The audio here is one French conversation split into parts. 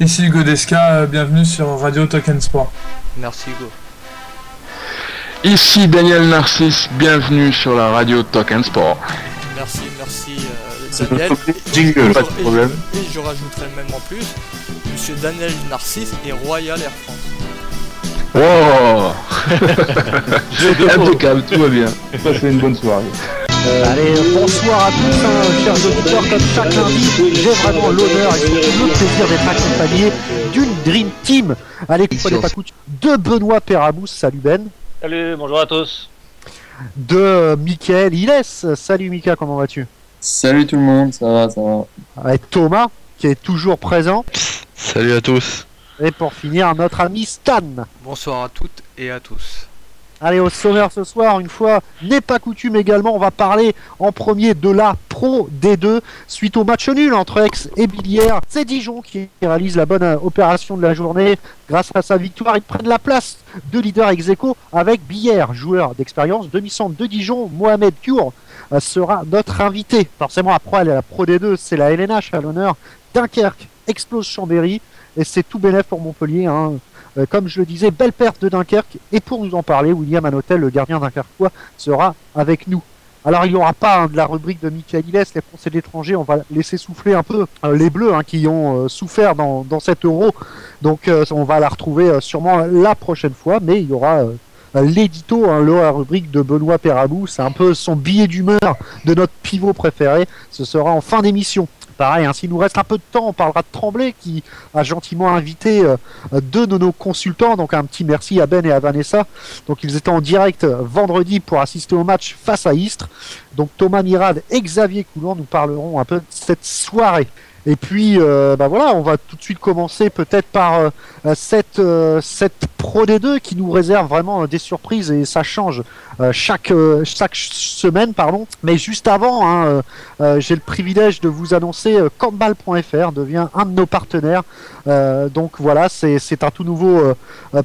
Ici Hugo Desca, bienvenue sur Radio Token Sport. Merci Hugo. Ici Daniel Narcisse, bienvenue sur la radio Token Sport. Merci Daniel. Jingle, pas de problème. Et je rajouterai même en plus, Monsieur Daniel Narcisse et Royal Air France. Oh impeccable, tout va bien. Passez une bonne soirée. Allez, bonsoir à tous, chers auditeurs, comme chaque lundi, j'ai vraiment l'honneur et surtout le plaisir d'être accompagné d'une Dream Team. Allez, prenez pas coutume, de Benoît Perabous, salut Ben. Salut, bonjour à tous. De Mickaël Ilès, salut Mika, comment vas-tu? Salut tout le monde, ça va. Avec Thomas, qui est toujours présent. Salut à tous. Et pour finir, notre ami Stan. Bonsoir à toutes et à tous. Allez, au sommaire ce soir, une fois n'est pas coutume également, on va parler en premier de la Pro D2 suite au match nul entre Aix et Billières. C'est Dijon qui réalise la bonne opération de la journée. Grâce à sa victoire, ils prennent la place de leader ex aequo avec Billières, joueur d'expérience, demi-centre de Dijon. Mohamed Kiour sera notre invité. Forcément, après la Pro D2, c'est la LNH à l'honneur. Dunkerque explose Chambéry et c'est tout bénef pour Montpellier, hein. Comme je le disais, belle perte de Dunkerque. Et pour nous en parler, William Hanotel, le gardien dunkerquois, sera avec nous. Alors il n'y aura pas de la rubrique de Mickaël Ilès, les Français de l'étranger, on va laisser souffler un peu les Bleus qui ont souffert dans cet Euro. Donc on va la retrouver sûrement la prochaine fois, mais il y aura l'édito, la rubrique de Benoît Perabous, c'est un peu son billet d'humeur de notre pivot préféré. Ce sera en fin d'émission. Pareil, s'il nous reste un peu de temps, on parlera de Tremblay qui a gentiment invité deux de nos consultants. Donc un petit merci à Ben et à Vanessa. Donc ils étaient en direct vendredi pour assister au match face à Istres. Donc Thomas Mirade et Xavier Coulant nous parleront un peu de cette soirée. Et puis voilà, on va tout de suite commencer peut-être par cette Pro D2 qui nous réserve vraiment des surprises et ça change chaque semaine, pardon. Mais juste avant, j'ai le privilège de vous annoncer Campbell.fr devient un de nos partenaires. Donc voilà, c'est un tout nouveau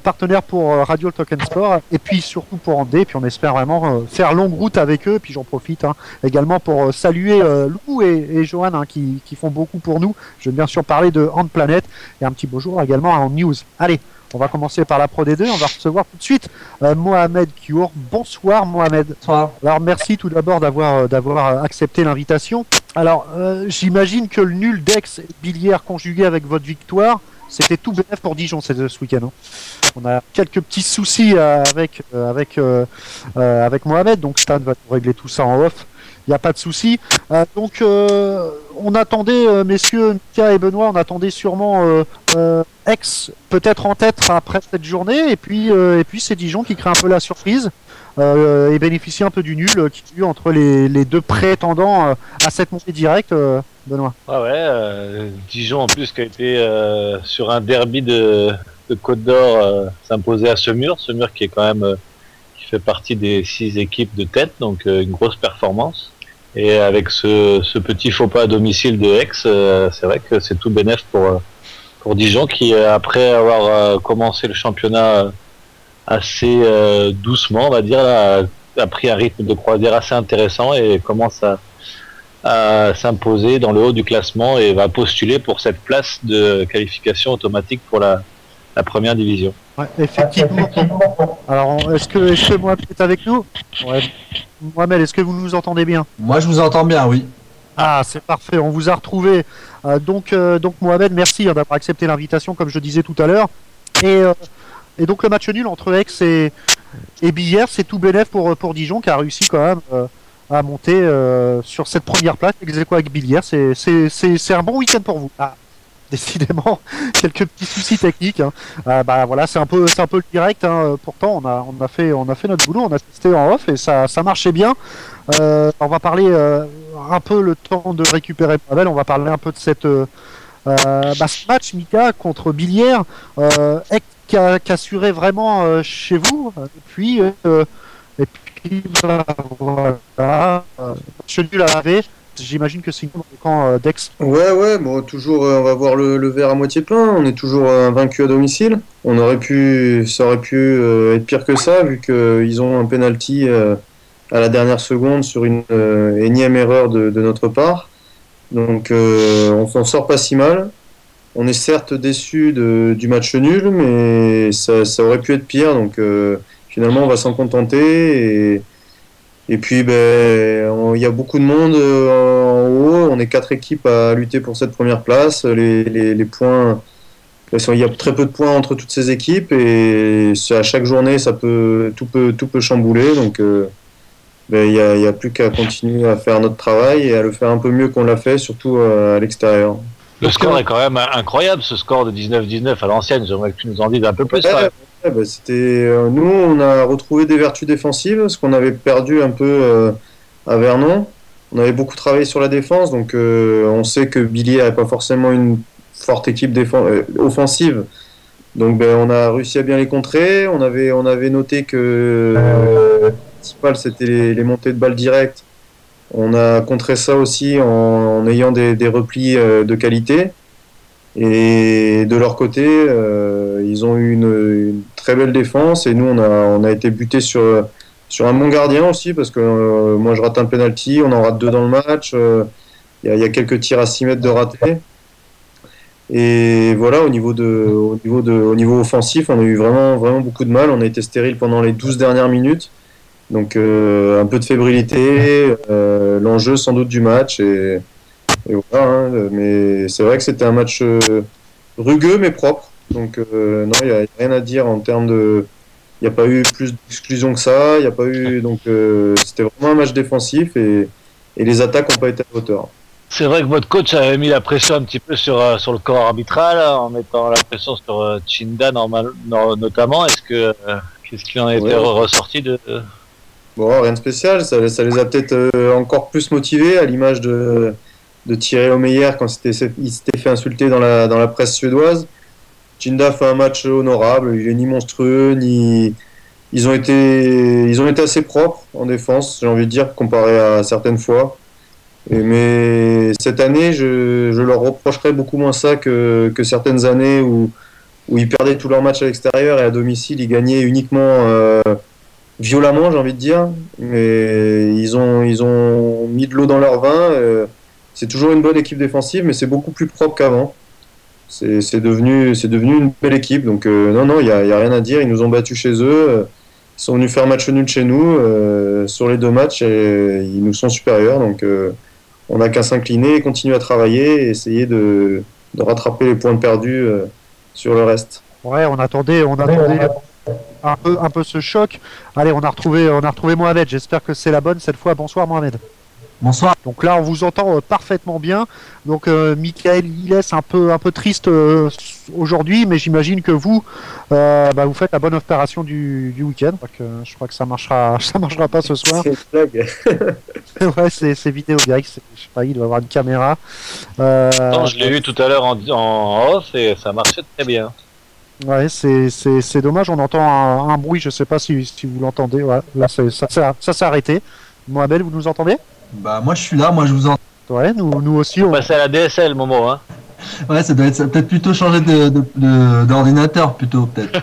partenaire pour Radio Token Sport et puis surtout pour Andé. Et puis on espère vraiment faire longue route avec eux. Puis j'en profite également pour saluer Lou et Johan qui font beaucoup pour nous. Je vais bien sûr parler de Hand Planet et un petit bonjour également à Hand News. Allez, on va commencer par la Pro D2. On va recevoir tout de suite Mohamed Kiour. Bonsoir Mohamed. Bonsoir. Alors merci tout d'abord d'avoir accepté l'invitation. Alors j'imagine que le nul d'Aix et Billières conjugué avec votre victoire, c'était tout bénef pour Dijon ce week-end. On a quelques petits soucis avec Mohamed, donc Stan va nous régler tout ça en off. Il n'y a pas de souci. Donc, on attendait, messieurs, Mika et Benoît, on attendait sûrement Aix peut-être en tête après cette journée. Et puis c'est Dijon qui crée un peu la surprise et bénéficie un peu du nul qui est entre les deux prétendants à cette montée directe. Benoît. Dijon en plus qui a été sur un derby de Côte d'Or s'imposer à Semur qui est quand même qui fait partie des 6 équipes de tête, donc une grosse performance. Et avec ce petit faux pas à domicile de Aix, c'est vrai que c'est tout bénef pour Dijon qui, après avoir commencé le championnat assez doucement, on va dire, a pris un rythme de croisière assez intéressant et commence à s'imposer dans le haut du classement et va postuler pour cette place de qualification automatique pour la première division. Ouais, effectivement. Alors, est-ce que Mohamed est avec nous? Ouais. Mohamed, est-ce que vous nous entendez bien? Moi je vous entends bien, oui. Ah, c'est parfait, on vous a retrouvé. Donc Mohamed, merci d'avoir accepté l'invitation, comme je disais tout à l'heure. Et donc le match nul entre Aix et Billières, c'est tout bénef pour Dijon qui a réussi quand même à monter sur cette première place. Ex aequo avec Billières, c'est un bon week-end pour vous. Ah. Décidément, quelques petits soucis techniques. Voilà, c'est un peu le direct. Pourtant, on a fait notre boulot, on a testé en off et ça marchait bien. On va parler un peu le temps de récupérer Pavel. On va parler un peu de ce match Mika contre Billières, qui assurait vraiment chez vous. Et puis voilà, match nul à laver. J'imagine que c'est une camp d'Aix. Ouais, bon, toujours, on va voir le verre à moitié plein. On est toujours vaincu à domicile. Ça aurait pu être pire que ça, vu qu'ils ont un penalty à la dernière seconde sur une énième erreur de notre part. Donc, on s'en sort pas si mal. on est certes déçu du match nul, mais ça aurait pu être pire. Donc finalement, on va s'en contenter. Et puis, il y a beaucoup de monde en haut. On est 4 équipes à lutter pour cette première place. Les points, il y a très peu de points entre toutes ces équipes. Et à chaque journée, tout peut chambouler. Donc, il y a plus qu'à continuer à faire notre travail et à le faire un peu mieux qu'on l'a fait, surtout à l'extérieur. Le score est quand même incroyable, ce score de 19-19 à l'ancienne. J'aimerais que tu nous en dises un peu plus. Nous, on a retrouvé des vertus défensives, ce qu'on avait perdu un peu à Vernon. On avait beaucoup travaillé sur la défense, donc on sait que Billy n'avait pas forcément une forte équipe offensive. Donc on a réussi à bien les contrer. On avait noté que le principal, c'était les montées de balles directes. On a contré ça aussi en ayant des replis de qualité. Et de leur côté, ils ont eu une très belle défense. Et nous, on a été butés sur un bon gardien aussi, parce que moi, je rate un penalty, on en rate 2 dans le match. Il y a quelques tirs à 6 mètres de ratés. Et voilà, au niveau offensif, on a eu vraiment, vraiment beaucoup de mal. On a été stérile pendant les 12 dernières minutes. Donc un peu de fébrilité, l'enjeu sans doute du match et voilà, hein, mais c'est vrai que c'était un match rugueux mais propre, donc non, il n'y a rien à dire en termes de, il n'y a pas eu plus d'exclusion que ça, il n'y a pas eu, donc c'était vraiment un match défensif et les attaques n'ont pas été à la hauteur. C'est vrai que votre coach avait mis la pression un petit peu sur le corps arbitral en mettant la pression sur Chinda notamment. Qu'est-ce qui en a été ressorti de Bon, rien de spécial, ça les a peut-être encore plus motivés, à l'image de Thierry Omeyer quand il s'était fait insulter dans la presse suédoise. Chinda fait un match honorable, il est ni monstrueux, ni... Ils ont été assez propres en défense, j'ai envie de dire, comparé à certaines fois. Mais cette année, je leur reprocherais beaucoup moins ça que certaines années où ils perdaient tous leurs matchs à l'extérieur et à domicile, ils gagnaient uniquement... violemment, j'ai envie de dire, mais ils ont mis de l'eau dans leur vin. C'est toujours une bonne équipe défensive, mais c'est beaucoup plus propre qu'avant. C'est devenu une belle équipe, donc non, il y a rien à dire. Ils nous ont battus chez eux, ils sont venus faire match nul chez nous sur les 2 matchs et ils nous sont supérieurs, donc on n'a qu'à s'incliner et continuer à travailler et essayer de rattraper les points perdus sur le reste. Ouais, on attendait un peu ce choc. Allez, on a retrouvé Mohamed. J'espère que c'est la bonne cette fois. Bonsoir Mohamed. Bonsoir. Donc là, on vous entend parfaitement bien. Donc Michael, il laisse un peu triste aujourd'hui, mais j'imagine que vous faites la bonne opération du week-end. Je crois que ça marchera pas ce soir. C'est une blague. Ouais, c'est vidéo direct. Je sais pas, il doit avoir une caméra. Non, je l'ai vu tout à l'heure en off et ça marchait très bien. Ouais, c'est dommage, on entend un bruit, je sais pas si vous l'entendez. Ouais, là, ça s'est arrêté. Mohamed, vous nous entendez? Bah moi je suis là, moi je vous entends. Ouais, nous aussi. On passe à la DSL, Momo, hein. Ouais, ça doit être peut-être plutôt changer d'ordinateur plutôt peut-être.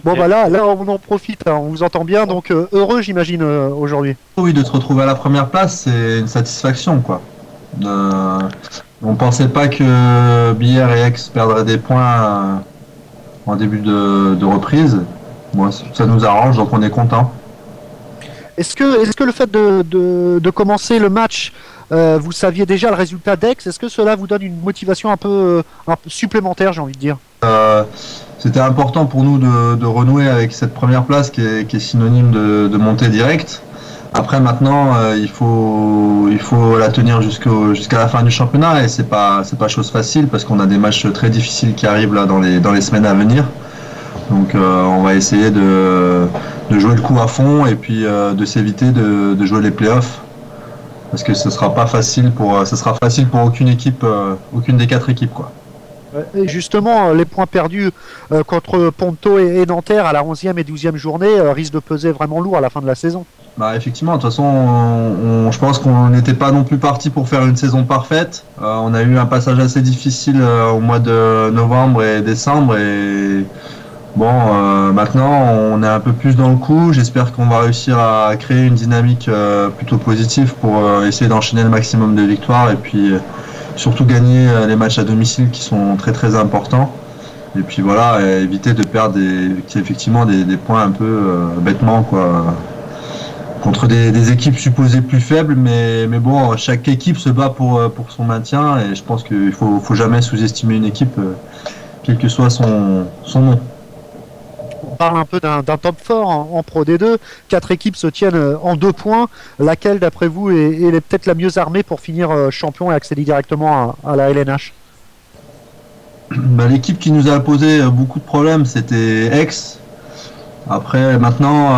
Bon bah là on en profite, hein, on vous entend bien, donc heureux j'imagine aujourd'hui. Oui, de se retrouver à la première place, c'est une satisfaction quoi. On pensait pas que Billère et Aix perdraient des points en début de reprise. Bon, ça nous arrange, donc on est content. Est-ce que le fait de commencer le match, vous saviez déjà le résultat d'Aix, est-ce que cela vous donne une motivation un peu supplémentaire, j'ai envie de dire? C'était important pour nous de renouer avec cette première place qui est synonyme de montée directe. Après maintenant, il faut la tenir jusqu'à la fin du championnat et c'est pas chose facile parce qu'on a des matchs très difficiles qui arrivent là dans les semaines à venir. Donc on va essayer de jouer le coup à fond et puis de s'éviter de jouer les playoffs parce que ce sera facile pour aucune équipe, aucune des 4 équipes quoi. Et justement, les points perdus contre Ponto et Nanterre à la 11e et 12e journée risquent de peser vraiment lourd à la fin de la saison. Bah effectivement, de toute façon, je pense qu'on n'était pas non plus parti pour faire une saison parfaite. On a eu un passage assez difficile au mois de novembre et décembre et bon, maintenant on est un peu plus dans le coup. J'espère qu'on va réussir à créer une dynamique plutôt positive pour essayer d'enchaîner le maximum de victoires et puis surtout gagner les matchs à domicile qui sont très très importants. Et puis voilà, éviter de perdre effectivement des points un peu bêtement quoi, contre des équipes supposées plus faibles, mais bon, chaque équipe se bat pour son maintien et je pense qu'il faut jamais sous-estimer une équipe, quel que soit son nom. On parle un peu d'un top fort en Pro D2. 4 équipes se tiennent en 2 points. Laquelle, d'après vous, est peut-être la mieux armée pour finir champion et accéder directement à la LNH? L'équipe qui nous a posé beaucoup de problèmes, c'était Aix. Après, maintenant,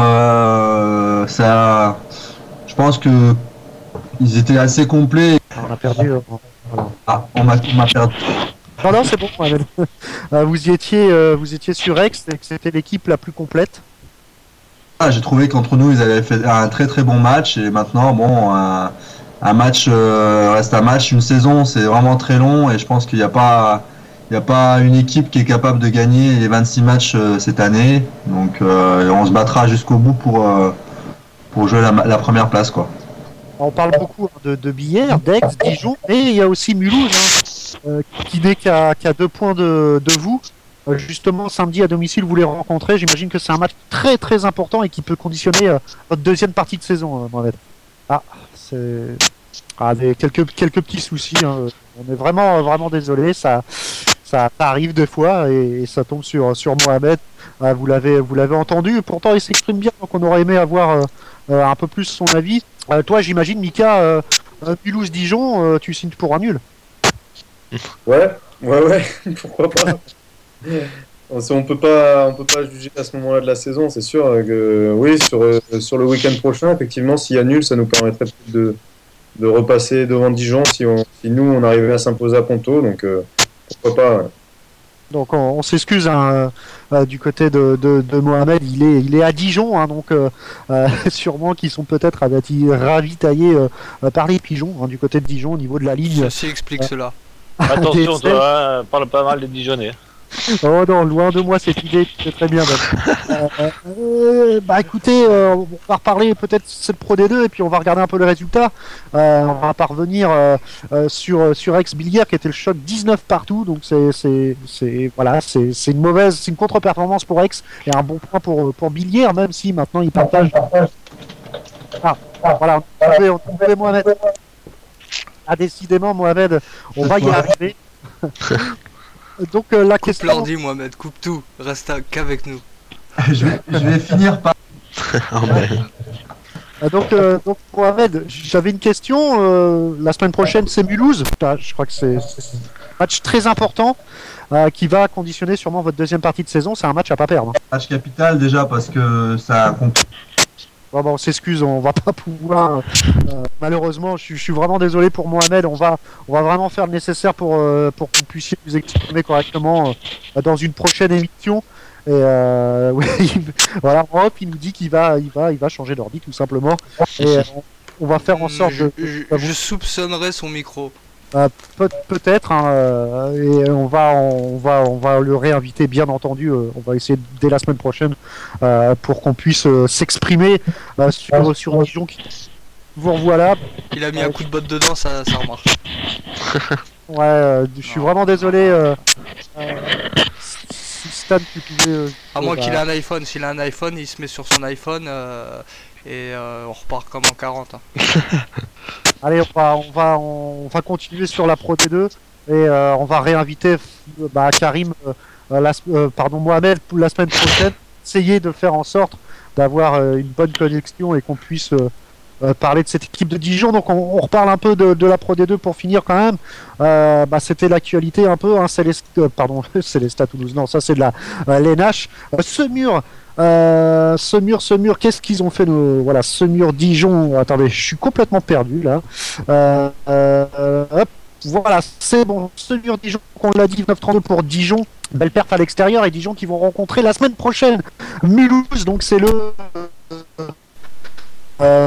je pense que ils étaient assez complets. On a perdu. Voilà. Ah, on m'a perdu. Non, c'est bon. Vous étiez sur Aix et que c'était l'équipe la plus complète. J'ai trouvé qu'entre nous, ils avaient fait un très très bon match et maintenant, bon, un match reste un match. Une saison, c'est vraiment très long et je pense qu'il n'y a pas une équipe qui est capable de gagner les 26 matchs cette année. Donc, on se battra jusqu'au bout pour jouer la première place, quoi. On parle beaucoup de Billère, d'Aix, Dijon, et il y a aussi Mulhouse, qui n'est qu'à 2 points de vous. Justement, samedi à domicile, vous les rencontrez. J'imagine que c'est un match très très important et qui peut conditionner votre deuxième partie de saison, Mohamed. Quelques petits soucis. On est vraiment désolé. Ça arrive des fois et ça tombe sur Mohamed. Vous l'avez entendu. Pourtant, il s'exprime bien. Donc, on aurait aimé avoir un peu plus son avis. Toi, j'imagine, Mika, Mulhouse-Dijon, tu signes pour un nul. Ouais, pourquoi pas. On peut pas juger à ce moment-là de la saison, c'est sûr que oui, sur le week-end prochain, effectivement, s'il y a nul, ça nous permettrait peut-être de repasser devant Dijon si nous on arrivait à s'imposer à Ponto, donc pourquoi pas. Ouais. Donc on s'excuse du côté de Mohamed, il est à Dijon, donc sûrement qu'ils sont peut-être ravitaillés par les pigeons du côté de Dijon au niveau de la ligne. Ceci explique cela. Attention toi, parle pas mal des Dijonnais. Oh non, loin de moi cette idée, c'est très bien. Écoutez, on va reparler peut-être cette Pro D2 et puis on va regarder un peu le résultat. On va parvenir sur Aix-Billière qui était le choc 19 partout, donc c'est une contre-performance pour Aix et un bon point pour Billière, même si maintenant ils partagent. Voilà, on trouvait Mohamed. Décidément, Mohamed, on va y arriver. Donc la question. Coupe l'ordi, Mohamed, coupe tout, reste qu'avec nous. je vais finir par. Donc Mohamed, j'avais une question. La semaine prochaine, c'est Mulhouse. Je crois que c'est un match très important qui va conditionner sûrement votre deuxième partie de saison. C'est un match à pas perdre. Match capital déjà parce que ça. Bon, on s'excuse, on va pas pouvoir. Malheureusement, je suis vraiment désolé pour Mohamed. On va vraiment faire le nécessaire pour que vous puissiez vous exprimer correctement dans une prochaine émission. Et oui, voilà, Europe, il nous dit qu'il va changer d'ordi tout simplement. Et on va faire en sorte je soupçonnerai son micro. Peut-être, et on va le réinviter bien entendu. On va essayer dès la semaine prochaine pour qu'on puisse s'exprimer sur Dijon. Vous revoilà. Il a mis un coup de botte dedans, ça remarche. Ouais, je suis vraiment désolé. Stan, tu pouvais. À moins qu'il ait un iPhone. S'il a un iPhone, il se met sur son iPhone et on repart comme en 40. Allez, on va continuer sur la Pro D2 et on va réinviter Karim, Mohamed pour la semaine prochaine. Essayer de faire en sorte d'avoir une bonne connexion et qu'on puisse parler de cette équipe de Dijon. Donc on reparle un peu de la Pro D2 pour finir quand même. C'était l'actualité un peu. Célestat Toulouse. Non, ça c'est de la LNH. Semur, qu'est-ce qu'ils ont fait Semur Dijon. Attendez, je suis complètement perdu là. Voilà, c'est bon. Semur Dijon, on l'a dit, 9-32 pour Dijon. Belle perf à l'extérieur et Dijon qui vont rencontrer la semaine prochaine Mulhouse. Donc c'est le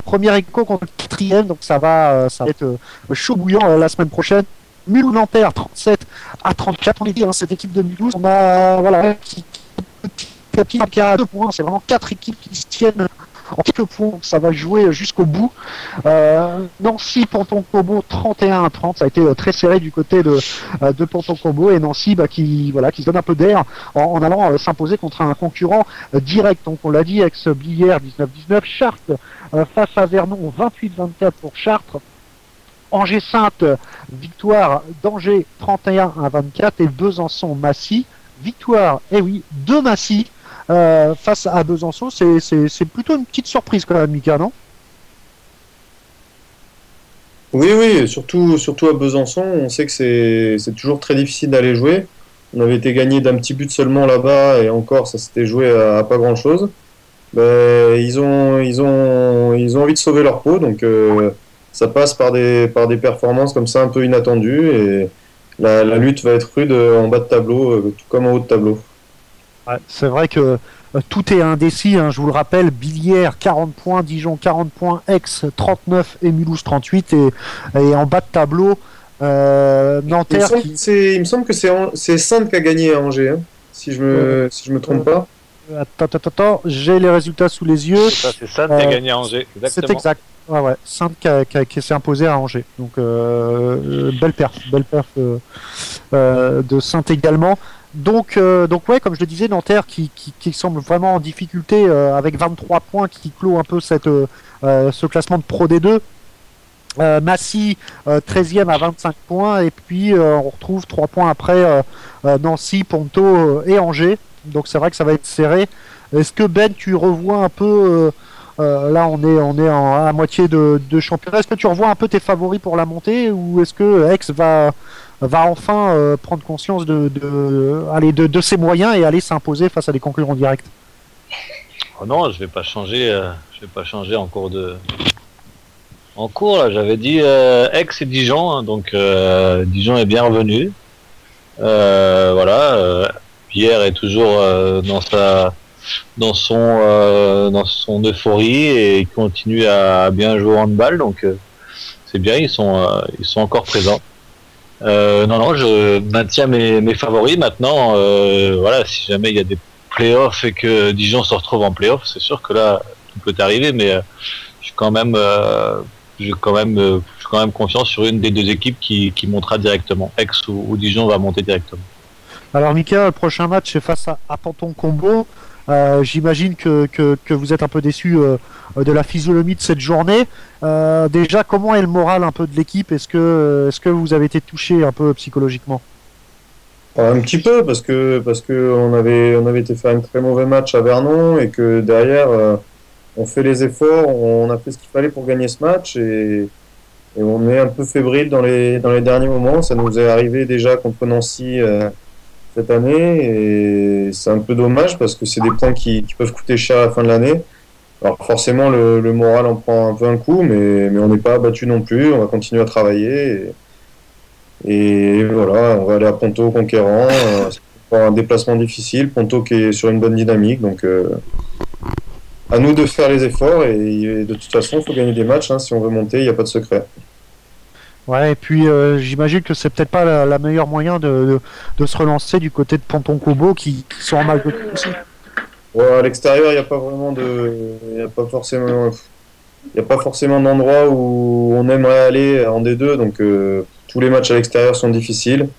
premier écho contre le 4e. Donc ça va être chaud bouillant la semaine prochaine. Mulhouse-Nanterre 37-34. On est dit, cette équipe de Mulhouse, on a qui a 2 points, c'est vraiment 4 équipes qui se tiennent en quelques points. Ça va jouer jusqu'au bout. Nancy, Ponton-Combo 31-30. Ça a été très serré du côté de Ponton-Combo et Nancy qui se donne un peu d'air en allant s'imposer contre un concurrent direct. Donc on l'a dit, ex-Billière 19-19, Chartres face à Vernon 28-24 pour Chartres. Angers-Sainte, victoire d'Angers 31-24 et Besançon-Massy, victoire, de Massy face à Besançon. C'est plutôt une petite surprise quand même, Mika, non? Oui, surtout à Besançon, on sait que c'est toujours très difficile d'aller jouer. On avait été gagné d'un petit but seulement là-bas et encore ça s'était joué à pas grand-chose. Ils ont envie de sauver leur peau, donc ça passe par des performances comme ça un peu inattendues et la lutte va être rude en bas de tableau, tout comme en haut de tableau. Ouais, c'est vrai que tout est indécis, hein, je vous le rappelle, Billière 40 points, Dijon 40 points, Aix 39 et Mulhouse 38 et en bas de tableau Nanterre il me semble que c'est Sainte qui a gagné à Angers, hein, si je me trompe pas. Attends, j'ai les résultats sous les yeux. C'est Sainte qui a gagné à Angers, exactement. C'est exact. Ouais. Sainte qui s'est imposé à Angers. Donc belle perf de Sainte également. Donc ouais, comme je le disais, Nanterre qui semble vraiment en difficulté avec 23 points qui clôt un peu ce classement de Pro D2. Massy 13e à 25 points et puis on retrouve 3 points après Nancy, Ponto et Angers. Donc c'est vrai que ça va être serré. Est-ce que Ben, tu revois un peu là on est à moitié de championnat, est-ce que tu revois un peu tes favoris pour la montée ou est-ce que Aix va enfin prendre conscience de ses moyens et aller s'imposer face à des concurrents directs? Oh non, je vais pas changer en cours là, j'avais dit Aix et Dijon, hein, donc Dijon est bien revenu. Pierre est toujours dans son euphorie et il continue à bien jouer au handball, donc c'est bien, ils sont encore présents. Non, je maintiens mes favoris maintenant. Si jamais il y a des playoffs et que Dijon se retrouve en playoffs, c'est sûr que là tout peut arriver, mais je suis quand même confiant sur une des deux équipes qui montera directement. Aix ou Dijon va monter directement. Alors Mika, le prochain match c'est face à Ponton-Combo. J'imagine que vous êtes un peu déçu de la physionomie de cette journée. Déjà, comment est le moral un peu de l'équipe? Est-ce que vous avez été touché un peu psychologiquement? Un petit peu, parce que on avait été faire un très mauvais match à Vernon et que derrière on fait les efforts, on a fait ce qu'il fallait pour gagner ce match et on est un peu fébrile dans les derniers moments. Ça nous est arrivé déjà contre Nancy cette année et c'est un peu dommage parce que c'est des points qui peuvent coûter cher à la fin de l'année. Alors forcément le moral en prend un peu un coup, mais on n'est pas abattu non plus, on va continuer à travailler et voilà, on va aller à Ponto conquérant, c'est un déplacement difficile, Ponto qui est sur une bonne dynamique, donc à nous de faire les efforts et de toute façon il faut gagner des matchs, hein, si on veut monter, il n'y a pas de secret. Ouais, et puis j'imagine que c'est peut-être pas la meilleure moyen de se relancer du côté de Ponton-Combo qui sont en mal de tout aussi. Ouais, à l'extérieur, il n'y a pas forcément d'endroit où on aimerait aller en D2, donc tous les matchs à l'extérieur sont difficiles.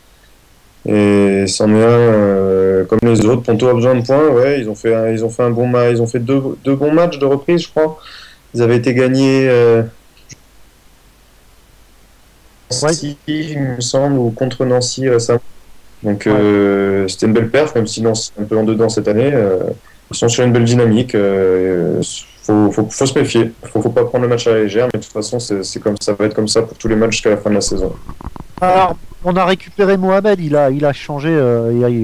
Et c'en est un comme les autres. Ponto a besoin de points, ouais, ils ont fait un bon match, ils ont fait deux bons matchs de reprise, je crois. Ils avaient été gagnés il me semble, ou contre Nancy récemment. Donc c'était une belle perf, même si Nancy est un peu en dedans cette année. Ils sont sur une belle dynamique. Faut se méfier. Faut pas prendre le match à la légère, mais de toute façon, ça va être comme ça pour tous les matchs jusqu'à la fin de la saison. Alors, on a récupéré Mohamed, il a changé,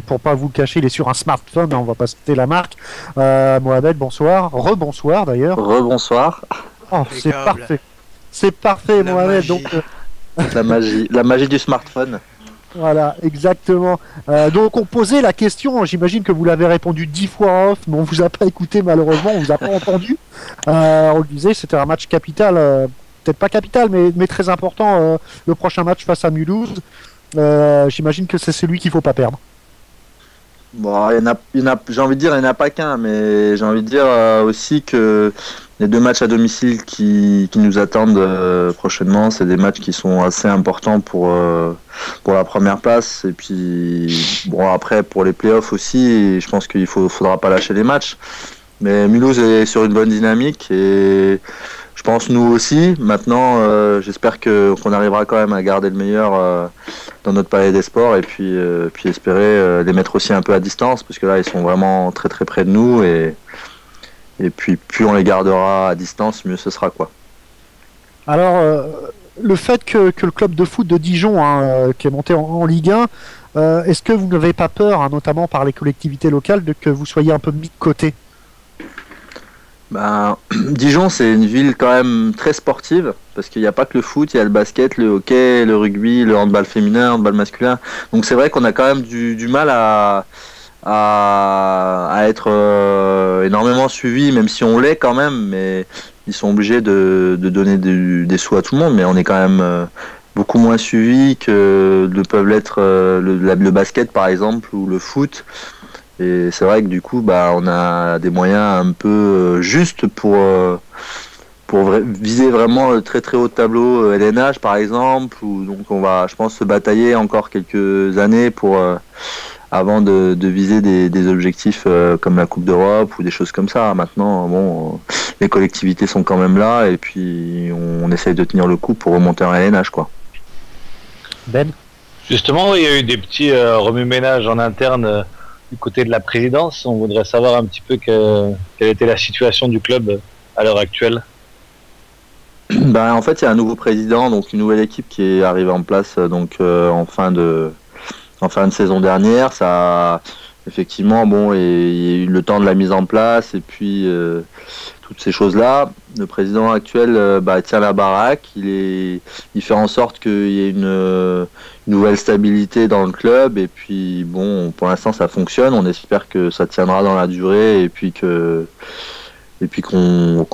pour pas vous le cacher, il est sur un smartphone, hein, on va pas citer la marque. Mohamed, bonsoir. Rebonsoir d'ailleurs. Rebonsoir. Oh, c'est parfait. C'est parfait, La Mohamed. magie. Donc, La magie du smartphone. voilà, exactement. Donc on posait la question, j'imagine que vous l'avez répondu 10 fois en off, mais on vous a pas écouté malheureusement, on vous a pas entendu. On le disait, c'était un match capital, peut-être pas capital, mais très important, le prochain match face à Mulhouse. J'imagine que c'est celui qu'il faut pas perdre. Bon, j'ai envie de dire, il n'y en a pas qu'un, mais j'ai envie de dire aussi que les 2 matchs à domicile qui nous attendent prochainement, c'est des matchs qui sont assez importants pour la première place. Et puis, bon, après, pour les playoffs aussi, je pense qu'il faudra pas lâcher les matchs. Mais Mulhouse est sur une bonne dynamique et je pense nous aussi. Maintenant, j'espère qu'on arrivera quand même à garder le meilleur dans notre palais des sports et puis espérer les mettre aussi un peu à distance parce que là, ils sont vraiment très très près de nous et puis plus on les gardera à distance, mieux ce sera quoi. Alors, le fait que le club de foot de Dijon, qui est monté en Ligue 1, est-ce que vous n'avez pas peur, notamment par les collectivités locales, que vous soyez un peu mis de côté? Ben, Dijon, c'est une ville quand même très sportive parce qu'il n'y a pas que le foot, il y a le basket, le hockey, le rugby, le handball féminin, le handball masculin. Donc c'est vrai qu'on a quand même du mal à être énormément suivi, même si on l'est quand même, mais ils sont obligés de donner des sous à tout le monde, mais on est quand même beaucoup moins suivi que le peuvent l'être le basket par exemple ou le foot. Et c'est vrai que du coup, on a des moyens un peu justes pour viser vraiment le très très haut tableau LNH par exemple. Donc on va, je pense, se batailler encore quelques années avant de viser des objectifs comme la Coupe d'Europe ou des choses comme ça. Maintenant, bon, les collectivités sont quand même là et puis on essaye de tenir le coup pour remonter en LNH, quoi. Ben? Justement, il y a eu des petits remue-ménages en interne du côté de la présidence. On voudrait savoir un petit peu quelle était la situation du club à l'heure actuelle. En fait, il y a un nouveau président, donc une nouvelle équipe qui est arrivée en place en fin de saison dernière. Ça, effectivement, bon, et il y a eu le temps de la mise en place et puis toutes ces choses-là. Le président actuel tient la baraque. Il fait en sorte qu'il y ait une nouvelle stabilité dans le club et puis bon, pour l'instant ça fonctionne. On espère que ça tiendra dans la durée et puis qu'on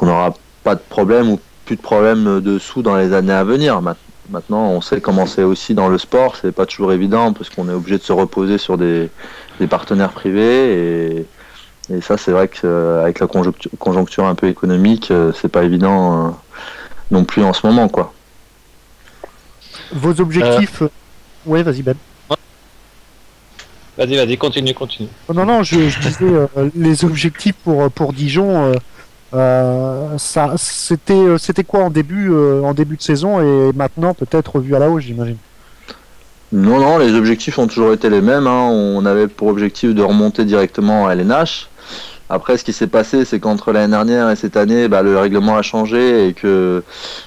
n'aura pas de problème ou plus de problème de sous dans les années à venir. Maintenant, on sait comment c'est aussi dans le sport. C'est pas toujours évident parce qu'on est obligé de se reposer sur des partenaires privés et ça, c'est vrai qu'avec la conjoncture un peu économique, c'est pas évident non plus en ce moment, quoi. Vos objectifs... Ouais, vas-y Ben. Vas-y, continue. Non, je disais les objectifs pour Dijon. C'était quoi en début de saison et maintenant peut-être revu à la hausse, j'imagine. Non, les objectifs ont toujours été les mêmes. On avait pour objectif de remonter directement à LNH. Après, ce qui s'est passé, c'est qu'entre l'année dernière et cette année, le règlement a changé et que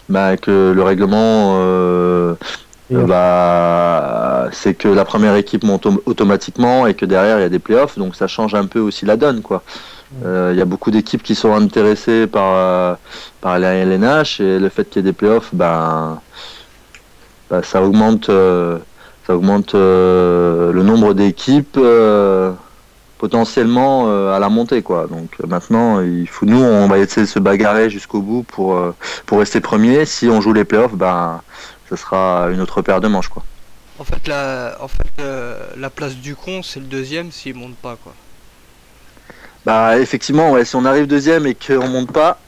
le règlement, c'est que la première équipe monte automatiquement et que derrière il y a des playoffs, donc ça change un peu aussi la donne, quoi. Il y a beaucoup d'équipes qui sont intéressées par la LNH et le fait qu'il y ait des playoffs, ça augmente le nombre d'équipes potentiellement à la montée, quoi. Donc maintenant, nous, on va essayer de se bagarrer jusqu'au bout pour rester premier. Si on joue les playoffs, ça sera une autre paire de manches, quoi. En fait, la place du con, c'est le deuxième s'il monte pas, quoi. Effectivement, ouais, si on arrive deuxième et qu'on monte pas,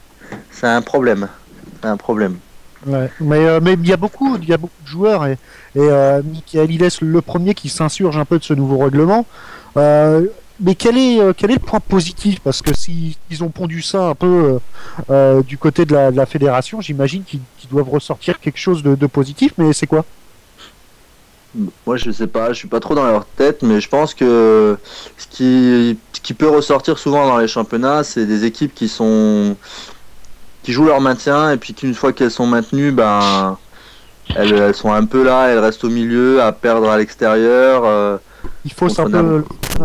c'est un problème. Ouais, mais il y a beaucoup de joueurs et Michael Illes, le premier qui s'insurge un peu de ce nouveau règlement. Mais quel est le point positif? Parce que s'ils ont pondu ça un peu du côté de la fédération, j'imagine qu'ils doivent ressortir quelque chose de positif, mais c'est quoi? Moi, je sais pas, je suis pas trop dans leur tête, mais je pense que ce qui peut ressortir souvent dans les championnats, c'est des équipes qui jouent leur maintien et puis qu'une fois qu'elles sont maintenues, elles sont un peu là, elles restent au milieu à perdre à l'extérieur. Il fausse un peu.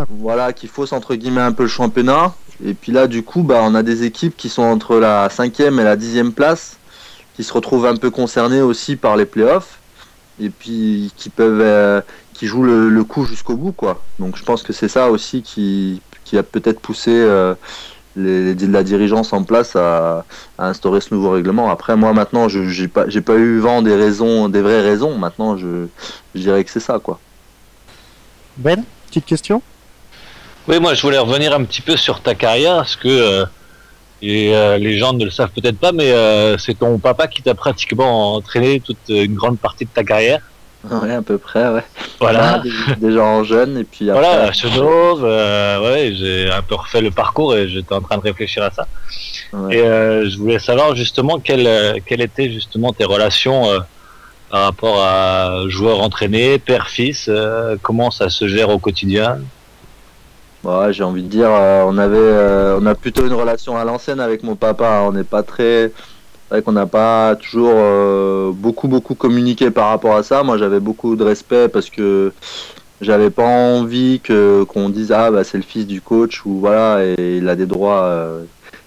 Voilà, qui fausse entre guillemets un peu le championnat. Et puis là, du coup, on a des équipes qui sont entre la 5e et la 10e place, qui se retrouvent un peu concernées aussi par les playoffs. Et puis qui jouent le coup jusqu'au bout, quoi. Donc je pense que c'est ça aussi qui a peut-être poussé la dirigeance en place à instaurer ce nouveau règlement. Après, moi maintenant, j'ai pas eu vent des vraies raisons. Maintenant, je dirais que c'est ça, quoi. Ben, petite question. Oui, moi je voulais revenir un petit peu sur ta carrière, parce que les gens ne le savent peut-être pas, mais c'est ton papa qui t'a pratiquement entraîné toute une grande partie de ta carrière. Ouais, à peu près, ouais. Voilà. Déjà en jeune, et puis après... Voilà, à Chenauve, ouais, j'ai un peu refait le parcours et j'étais en train de réfléchir à ça. Ouais. Et je voulais savoir justement quelles étaient justement tes relations par rapport à joueurs entraînés, père-fils, comment ça se gère au quotidien? Ouais, j'ai envie de dire, on a plutôt une relation à l'ancienne avec mon papa. On n'est pas très... C'est vrai qu'on n'a pas toujours beaucoup communiqué par rapport à ça. Moi, j'avais beaucoup de respect parce que j'avais pas envie qu'on dise ah bah c'est le fils du coach ou voilà et il a des droits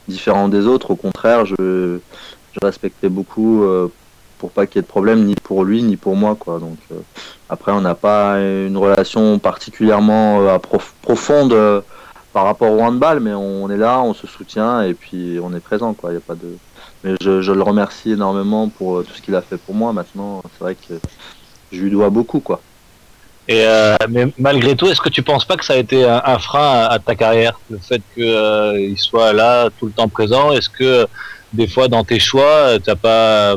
différents des autres. Au contraire, je respectais beaucoup pour pas qu'il y ait de problème ni pour lui ni pour moi quoi. Donc après, on n'a pas une relation particulièrement profonde par rapport au handball, mais on est là, on se soutient et puis on est présent quoi. Il y a pas de... Mais je le remercie énormément pour tout ce qu'il a fait pour moi. Maintenant, c'est vrai que je lui dois beaucoup, quoi. Et mais malgré tout, est-ce que tu penses pas que ça a été un frein à ta carrière, le fait qu'il soit là tout le temps présent? Est-ce que des fois dans tes choix, t'as pas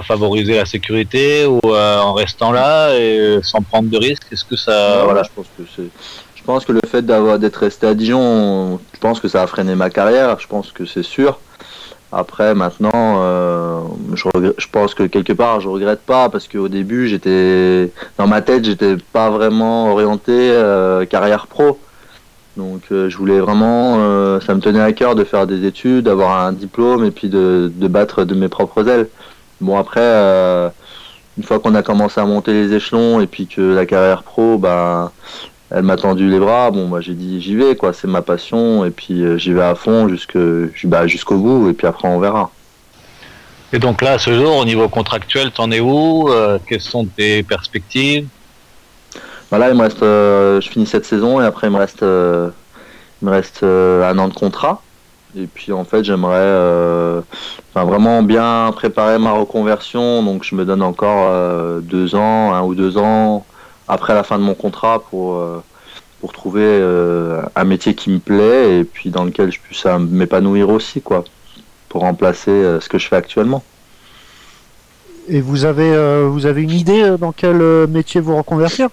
favorisé la sécurité ou en restant là et sans prendre de risques? Est-ce que ça... Voilà, je pense que le fait d'être resté à Dijon, je pense que ça a freiné ma carrière. Je pense que c'est sûr. Après, maintenant, je pense que quelque part, je regrette pas parce qu'au début, dans ma tête, j'étais pas vraiment orienté carrière pro. Donc, je voulais vraiment, ça me tenait à cœur de faire des études, d'avoir un diplôme et puis de battre de mes propres ailes. Bon, après, une fois qu'on a commencé à monter les échelons et puis que la carrière pro, ben, elle m'a tendu les bras, bon bah j'ai dit j'y vais quoi, c'est ma passion et puis j'y vais à fond jusqu'au bout et puis après on verra. Et donc là, à ce jour, au niveau contractuel, t'en es où? Quelles sont tes perspectives? Voilà, il me reste, je finis cette saison et après il me reste 1 an de contrat. Et puis en fait j'aimerais vraiment bien préparer ma reconversion, donc je me donne encore 2 ans, 1 ou 2 ans après la fin de mon contrat pour trouver un métier qui me plaît et puis dans lequel je puisse m'épanouir aussi quoi, pour remplacer ce que je fais actuellement. Et vous avez une idée dans quel métier vous reconvertir?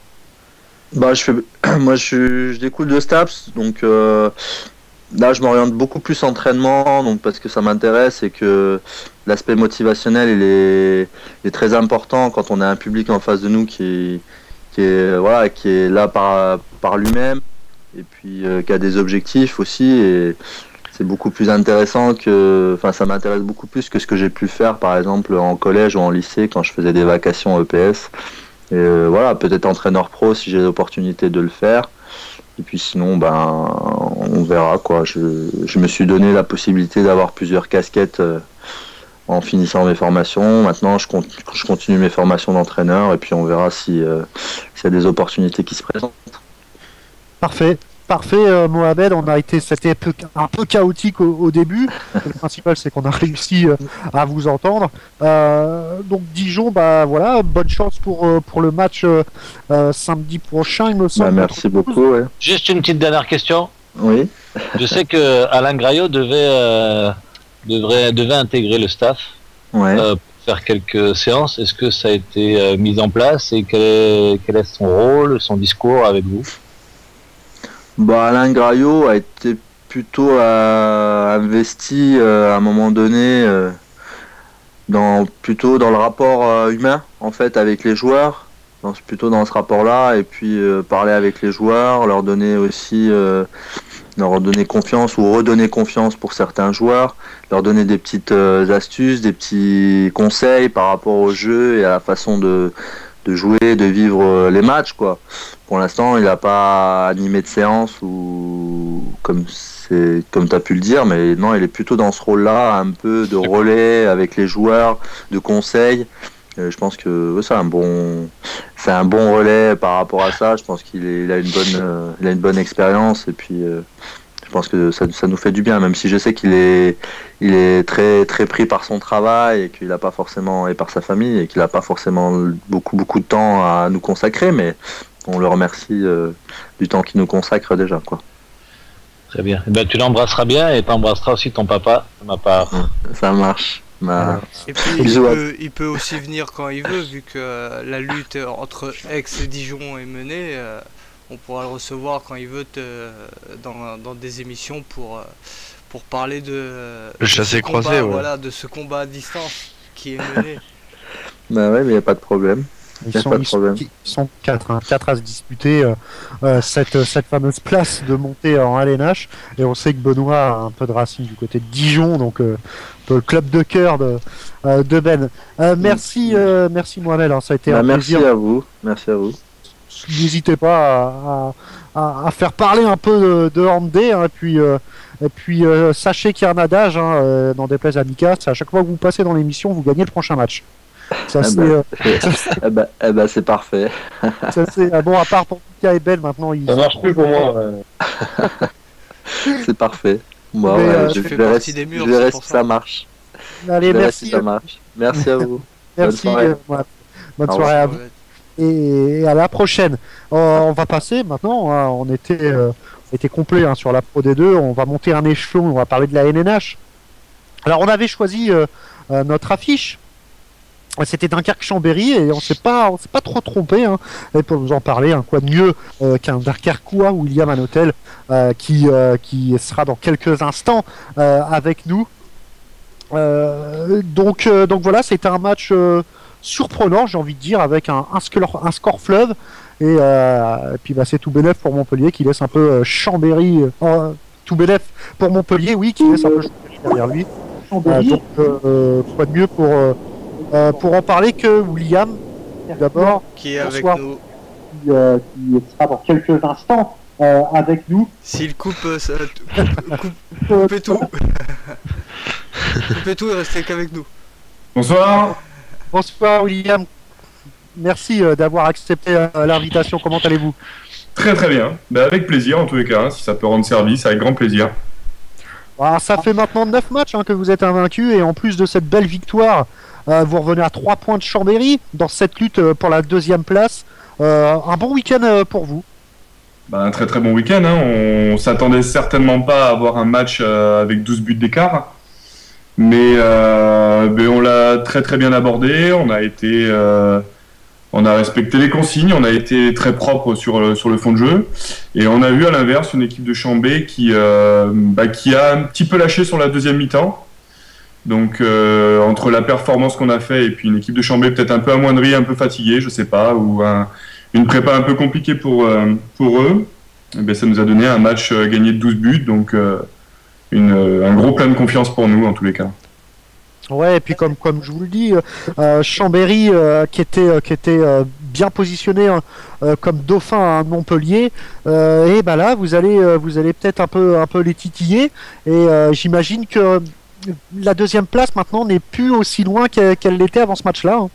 Bah je découle de STAPS, donc là je m'oriente beaucoup plus entraînement, donc parce que ça m'intéresse et que l'aspect motivationnel il est très important quand on a un public en face de nous qui est là par lui-même et puis qui a des objectifs aussi et c'est beaucoup plus intéressant ça m'intéresse beaucoup plus que ce que j'ai pu faire par exemple en collège ou en lycée quand je faisais des vacations EPS et peut-être entraîneur pro si j'ai l'opportunité de le faire et puis sinon ben on verra quoi. Je me suis donné la possibilité d'avoir plusieurs casquettes en finissant mes formations. Maintenant, je continue mes formations d'entraîneur et puis on verra s'il y a des opportunités qui se présentent. Parfait. Mohamed, c'était un peu chaotique au début. Le principal, c'est qu'on a réussi à vous entendre. Donc Dijon, bah voilà, bonne chance pour le match samedi prochain, il me semble. Merci beaucoup. Ouais. Juste une petite dernière question. Oui. Je sais que Alain Graillot devait intégrer le staff pour faire quelques séances. Est-ce que ça a été mis en place et quel est son rôle, son discours avec vous? Bah, Alain Graillot a été plutôt investi à un moment donné plutôt dans le rapport humain en fait avec les joueurs, plutôt dans ce rapport-là et puis parler avec les joueurs, leur donner confiance ou redonner confiance pour certains joueurs, leur donner des petites astuces, des petits conseils par rapport au jeu et à la façon de jouer, de vivre les matchs quoi. Pour l'instant, il n'a pas animé de séance ou comme tu as pu le dire, mais non, il est plutôt dans ce rôle-là, un peu de relais avec les joueurs, de conseils. Je pense que c'est un bon relais par rapport à ça. Je pense qu'il a une bonne expérience et puis je pense que ça nous fait du bien, même si je sais qu'il est très très pris par son travail et qu'il n'a pas forcément et par sa famille et qu'il n'a pas forcément beaucoup de temps à nous consacrer, mais on le remercie du temps qu'il nous consacre déjà quoi. Très bien. Eh ben, tu l'embrasseras bien et t'embrasseras aussi ton papa, de ma part. Ça marche. Bah, Et puis il peut aussi venir quand il veut, vu que la lutte entre Aix et Dijon est menée. On pourra le recevoir quand il veut dans des émissions pour parler le chassé croisé, combat, ouais. voilà, de ce combat à distance qui est mené. bah ouais, mais y a pas de problème. Ils sont 4 à se disputer cette fameuse place de montée en LNH, et on sait que Benoît a un peu de racine du côté de Dijon, donc un peu le club de cœur de Ben. Merci Mohamed, hein, ça a été un plaisir. Merci à vous. N'hésitez pas à faire parler un peu de handball, hein, et puis sachez qu'il y a un adage, hein, dans des places amicales, à chaque fois que vous passez dans l'émission, vous gagnez le prochain match. Ça, c'est parfait. Bon, à part pour Pika et Ben, maintenant ça marche plus pour moi. C'est parfait. Bon, je verrai si ça marche. Allez, merci. Si ça marche. Merci à vous. Merci. Bonne soirée à vous. Et à la prochaine. On va passer maintenant. Hein, on était complet, hein, sur la Pro D2. On va monter un échelon. On va parler de la NNH. Alors, on avait choisi notre affiche. C'était Dunkerque-Chambéry, et on s'est pas trop trompé, hein. Et pour nous en parler, hein, quoi de mieux qu'un Dunkerquois, William Anotel, qui sera dans quelques instants avec nous. Donc voilà, c'était un match surprenant, j'ai envie de dire, avec un score fleuve, et puis c'est tout bénef pour Montpellier qui laisse un peu Chambéry, tout bénef pour Montpellier, oui, qui laisse un peu Chambéry derrière lui. Donc quoi de mieux pour en parler que William, d'abord, qui est avec nous, qui sera dans quelques instants avec nous. S'il coupe tout, coupez tout et restez qu'avec nous. Bonsoir. Bonsoir William, merci d'avoir accepté l'invitation. Comment allez-vous? Très très bien, avec plaisir en tous les cas, hein, si ça peut rendre service, avec grand plaisir. Alors, ça fait maintenant 9 matchs, hein, que vous êtes invaincu, et en plus de cette belle victoire, vous revenez à 3 points de Chambéry dans cette lutte pour la 2e place. Un bon week-end pour vous. Un très très bon week-end, hein. On s'attendait certainement pas à avoir un match avec 12 buts d'écart, mais on l'a très très bien abordé. On a respecté les consignes, on a été très propre sur le fond de jeu, et on a eu à l'inverse une équipe de Chambé qui a un petit peu lâché sur la 2e mi-temps. Donc entre la performance qu'on a fait et puis une équipe de Chambé peut-être un peu amoindrie, un peu fatiguée, je sais pas, ou une prépa un peu compliquée pour eux, ça nous a donné un match gagné de 12 buts, donc un gros plein de confiance pour nous en tous les cas. Ouais, et puis comme je vous le dis, Chambéry qui était bien positionné comme dauphin à Montpellier, et là vous allez peut-être un peu les titiller, et j'imagine que la 2e place maintenant n'est plus aussi loin qu'elle l'était avant ce match-là, hein.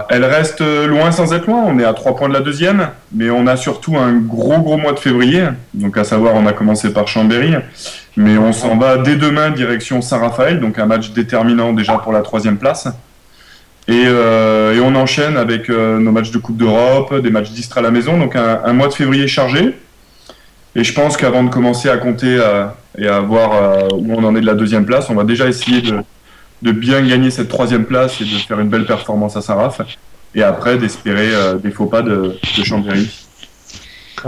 Elle reste loin sans être loin, on est à 3 points de la 2e, mais on a surtout un gros mois de février, donc à savoir on a commencé par Chambéry, mais on s'en va dès demain direction Saint-Raphaël, donc un match déterminant déjà pour la 3e place, et on enchaîne avec nos matchs de Coupe d'Europe, des matchs d'Istres à la maison, donc un mois de février chargé, et je pense qu'avant de commencer à compter et à voir où on en est de la 2e place, on va déjà essayer de bien gagner cette 3e place et de faire une belle performance à Saint-Raph, et après d'espérer des faux pas de Chambéry.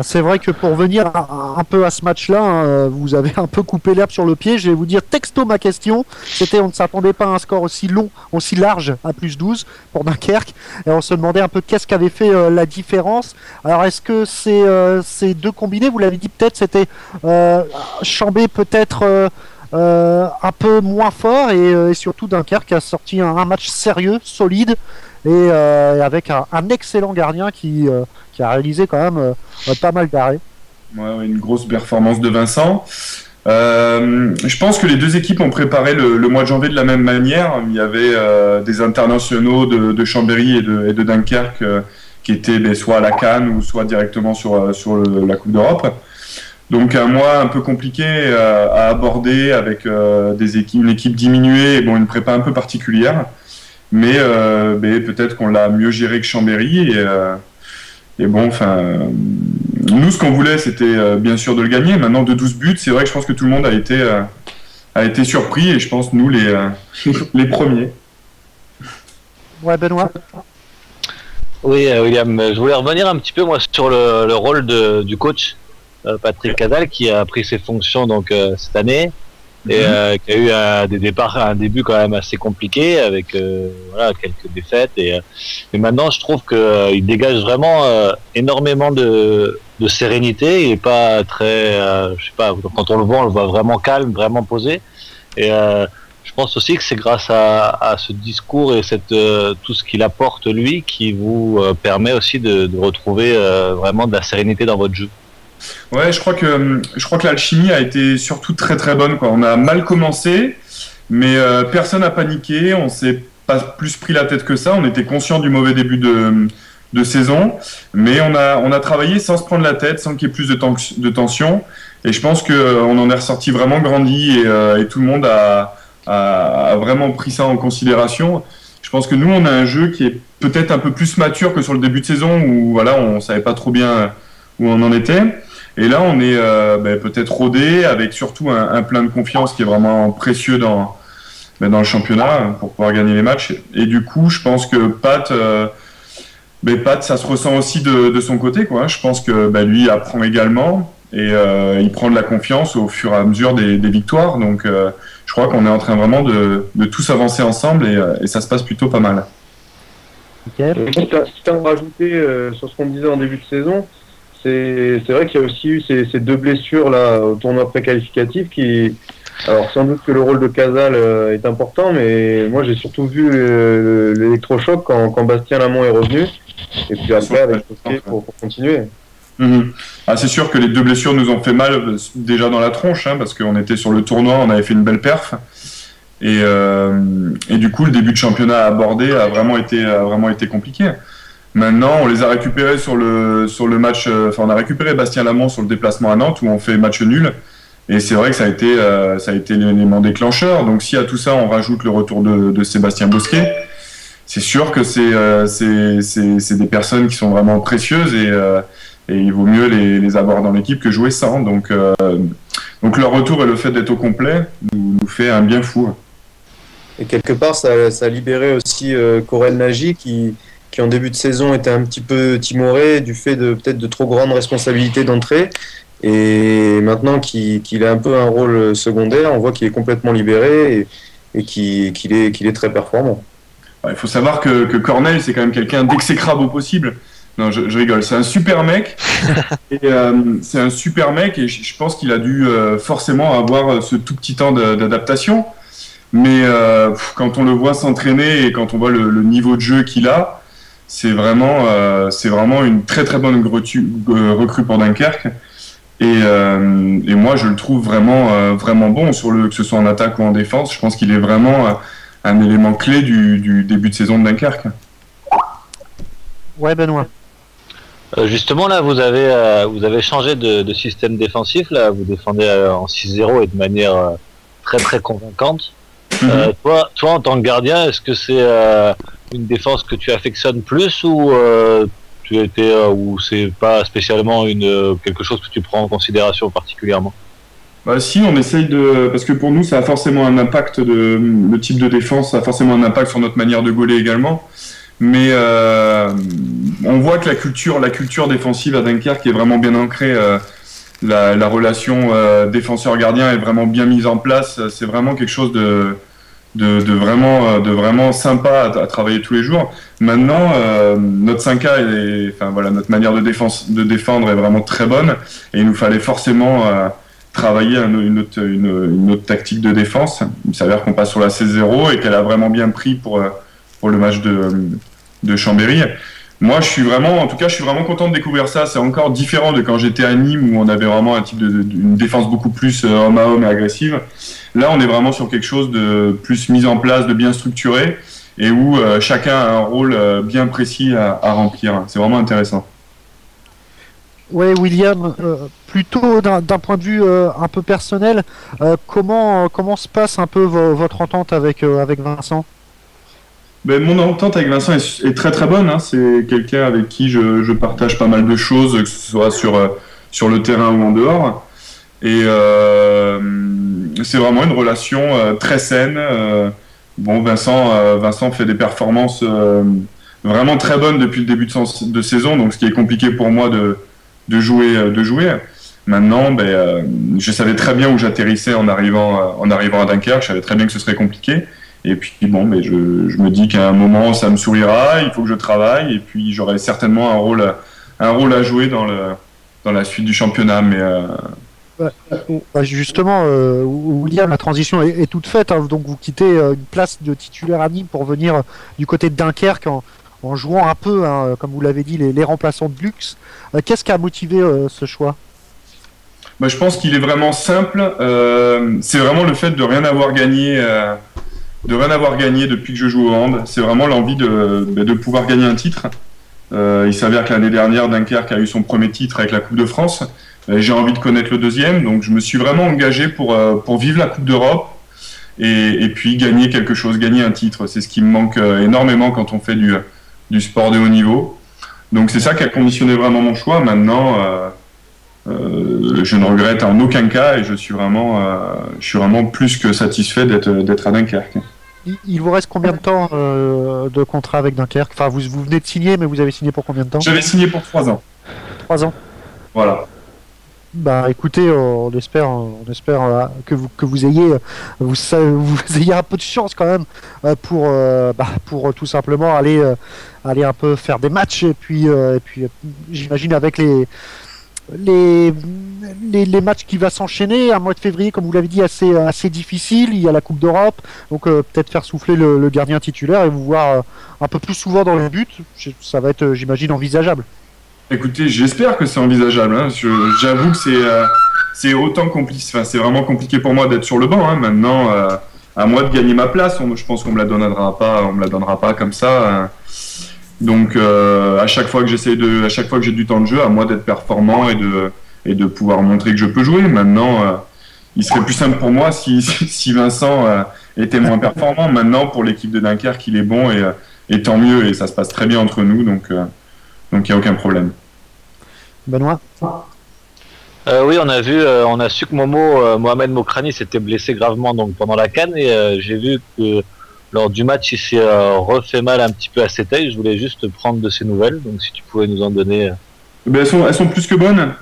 C'est vrai que pour venir un peu à ce match-là, hein, vous avez un peu coupé l'herbe sur le pied. Je vais vous dire texto ma question. C'était, on ne s'attendait pas à un score aussi long, aussi large, à plus 12 pour Dunkerque. Et on se demandait un peu qu'est-ce qu'avait fait la différence. Alors est-ce que ces deux combinés, vous l'avez dit peut-être, c'était Chambé peut-être un peu moins fort, et surtout Dunkerque a sorti un match sérieux, solide, et avec un excellent gardien qui a réalisé quand même pas mal d'arrêts. Ouais, une grosse performance de Vincent. Je pense que les deux équipes ont préparé le mois de janvier de la même manière. Il y avait des internationaux de Chambéry et de Dunkerque qui étaient soit à la CAN ou soit directement sur la Coupe d'Europe. Donc un mois un peu compliqué à aborder avec une équipe diminuée et une prépa un peu particulière. Mais peut-être qu'on l'a mieux géré que Chambéry, nous, ce qu'on voulait, c'était bien sûr de le gagner. Maintenant, de 12 buts, c'est vrai que je pense que tout le monde a été surpris et je pense, nous, les premiers. Ouais, Benoît. Oui, William, je voulais revenir un petit peu moi sur le rôle du coach Patrick Casal qui a pris ses fonctions donc cette année et qui a eu un début quand même assez compliqué avec voilà quelques défaites et maintenant je trouve que il dégage vraiment énormément de sérénité. Il est pas très je sais pas, quand on le voit vraiment calme, vraiment posé et je pense aussi que c'est grâce à ce discours et tout ce qu'il apporte lui qui vous permet aussi de retrouver vraiment de la sérénité dans votre jeu. Ouais, je crois que l'alchimie a été surtout très très bonne, quoi. On a mal commencé, mais personne n'a paniqué. On s'est pas plus pris la tête que ça. On était conscient du mauvais début de saison, mais on a travaillé sans se prendre la tête, sans qu'il y ait plus de tension. Et je pense qu'on en est ressorti vraiment grandi et tout le monde a vraiment pris ça en considération. Je pense que nous, on a un jeu qui est peut-être un peu plus mature que sur le début de saison où voilà, on savait pas trop bien où on en était. Et là, on est peut-être rodé avec surtout un plein de confiance qui est vraiment précieux dans le championnat pour pouvoir gagner les matchs. Et du coup, je pense que Pat, ça se ressent aussi de son côté, quoi. Je pense que lui apprend également et il prend de la confiance au fur et à mesure des victoires. Donc, je crois qu'on est en train vraiment de tous avancer ensemble et ça se passe plutôt pas mal. Si tu as rajouté sur ce qu'on disait en début de saison, c'est vrai qu'il y a aussi eu ces deux blessures là au tournoi pré-qualificatif qui, alors sans doute que le rôle de Casal est important, mais moi j'ai surtout vu l'électrochoc quand Bastien Lamont est revenu et puis après avec Tosquet pour continuer. Ah, c'est sûr que les deux blessures nous ont fait mal déjà dans la tronche, hein, parce qu'on était sur le tournoi, on avait fait une belle perf et du coup le début de championnat abordé a vraiment été compliqué. Maintenant, on les a récupérés sur le match. On a récupéré Bastien Lamont sur le déplacement à Nantes où on fait match nul. Et c'est vrai que ça a été l'élément déclencheur. Donc, si à tout ça on rajoute le retour de Sébastien Bosquet, c'est sûr que c'est des personnes qui sont vraiment précieuses et il vaut mieux les avoir dans l'équipe que jouer sans. Donc leur retour et le fait d'être au complet nous fait un bien fou. Et quelque part, ça a libéré aussi Corel Nagy qui en début de saison était un petit peu timoré du fait peut-être de trop grandes responsabilités d'entrée. Et maintenant qu'il a un peu un rôle secondaire, on voit qu'il est complètement libéré et qu'il est très performant. Il faut savoir que Cornell, c'est quand même quelqu'un d'exécrable au possible. Non, je rigole. C'est un super mec. C'est un super mec et je pense qu'il a dû forcément avoir ce tout petit temps d'adaptation. Mais quand on le voit s'entraîner et quand on voit le niveau de jeu qu'il a, c'est vraiment une très très bonne recrue pour Dunkerque. Et moi, je le trouve vraiment bon que ce soit en attaque ou en défense. Je pense qu'il est vraiment un élément clé du début de saison de Dunkerque. Ouais, Benoît. Justement, là, vous avez changé de système défensif. Là, vous défendez en 6-0 et de manière très très convaincante. Toi, en tant que gardien, est-ce que c'est une défense que tu affectionnes plus ou ou c'est pas spécialement quelque chose que tu prends en considération particulièrement? Si, on essaye parce que pour nous, ça a forcément un impact le type de défense, ça a forcément un impact sur notre manière de gauler également. Mais on voit que la culture défensive à Dunkerque est vraiment bien ancrée. La relation défenseur-gardien est vraiment bien mise en place. C'est vraiment quelque chose de vraiment sympa à travailler tous les jours. Maintenant, notre 5K notre manière de défendre est vraiment très bonne et il nous fallait forcément travailler une autre tactique de défense. Il s'avère qu'on passe sur la 16-0 et qu'elle a vraiment bien pris pour le match de Chambéry. Moi, je suis vraiment content de découvrir ça. C'est encore différent de quand j'étais à Nîmes où on avait vraiment un type une défense beaucoup plus homme à homme et agressive. Là, on est vraiment sur quelque chose de plus mis en place, de bien structuré et où chacun a un rôle bien précis à remplir. C'est vraiment intéressant. Ouais, William, plutôt d'un point de vue un peu personnel, comment se passe un peu votre entente avec Vincent ? Ben, mon entente avec Vincent est très très bonne, hein. C'est quelqu'un avec qui je partage pas mal de choses, que ce soit sur le terrain ou en dehors. Et c'est vraiment une relation très saine. Bon, Vincent fait des performances vraiment très bonnes depuis le début de saison, donc ce qui est compliqué pour moi de jouer. Maintenant, je savais très bien où j'atterrissais en arrivant à Dunkerque. Je savais très bien que ce serait compliqué. Et puis bon, je me dis qu'à un moment ça me sourira. Il faut que je travaille. Et puis j'aurai certainement un rôle à jouer dans la suite du championnat. Mais justement, William, la transition est toute faite, hein. Donc vous quittez une place de titulaire à Nîmes pour venir du côté de Dunkerque en jouant un peu, hein, comme vous l'avez dit, les remplaçants de luxe. Qu'est-ce qui a motivé ce choix? je pense qu'il est vraiment simple. C'est vraiment le fait de rien avoir gagné depuis que je joue au hand. C'est vraiment l'envie de pouvoir gagner un titre. Il s'avère que l'année dernière, Dunkerque a eu son premier titre avec la Coupe de France. J'ai envie de connaître le deuxième, donc je me suis vraiment engagé pour vivre la Coupe d'Europe et puis gagner quelque chose, gagner un titre. C'est ce qui me manque énormément quand on fait du sport de haut niveau. Donc c'est ça qui a conditionné vraiment mon choix. Maintenant, je ne regrette en aucun cas et je suis vraiment plus que satisfait d'être à Dunkerque. Il vous reste combien de temps de contrat avec Dunkerque? Enfin, vous venez de signer, mais vous avez signé pour combien de temps? J'avais signé pour 3 ans. 3 ans. Voilà. Écoutez, on espère que vous ayez un peu de chance quand même pour tout simplement aller un peu faire des matchs et puis j'imagine avec les matchs qui va s'enchaîner, un mois de février, comme vous l'avez dit, assez difficile. Il y a la Coupe d'Europe, donc peut-être faire souffler le gardien titulaire et vous voir un peu plus souvent dans le but. Ça va être, j'imagine, envisageable. Écoutez, j'espère que c'est envisageable, hein. J'avoue que c'est autant compliqué. Enfin, c'est vraiment compliqué pour moi d'être sur le banc, hein. Maintenant, à moi de gagner ma place. Je pense qu'on me la donnera pas comme ça. Donc, à chaque fois que j'ai du temps de jeu, à moi d'être performant et de pouvoir montrer que je peux jouer. Maintenant, il serait plus simple pour moi si Vincent était moins performant. Maintenant, pour l'équipe de Dunkerque, il est bon et tant mieux. Et ça se passe très bien entre nous, donc il n'y a aucun problème. Benoît? Oui, on a su que Mohamed Mokrani s'était blessé gravement donc pendant la CAN et j'ai vu que lors du match il s'est refait mal un petit peu à cette œil. Je voulais juste prendre de ses nouvelles, donc si tu pouvais nous en donner. Elles sont plus que bonnes.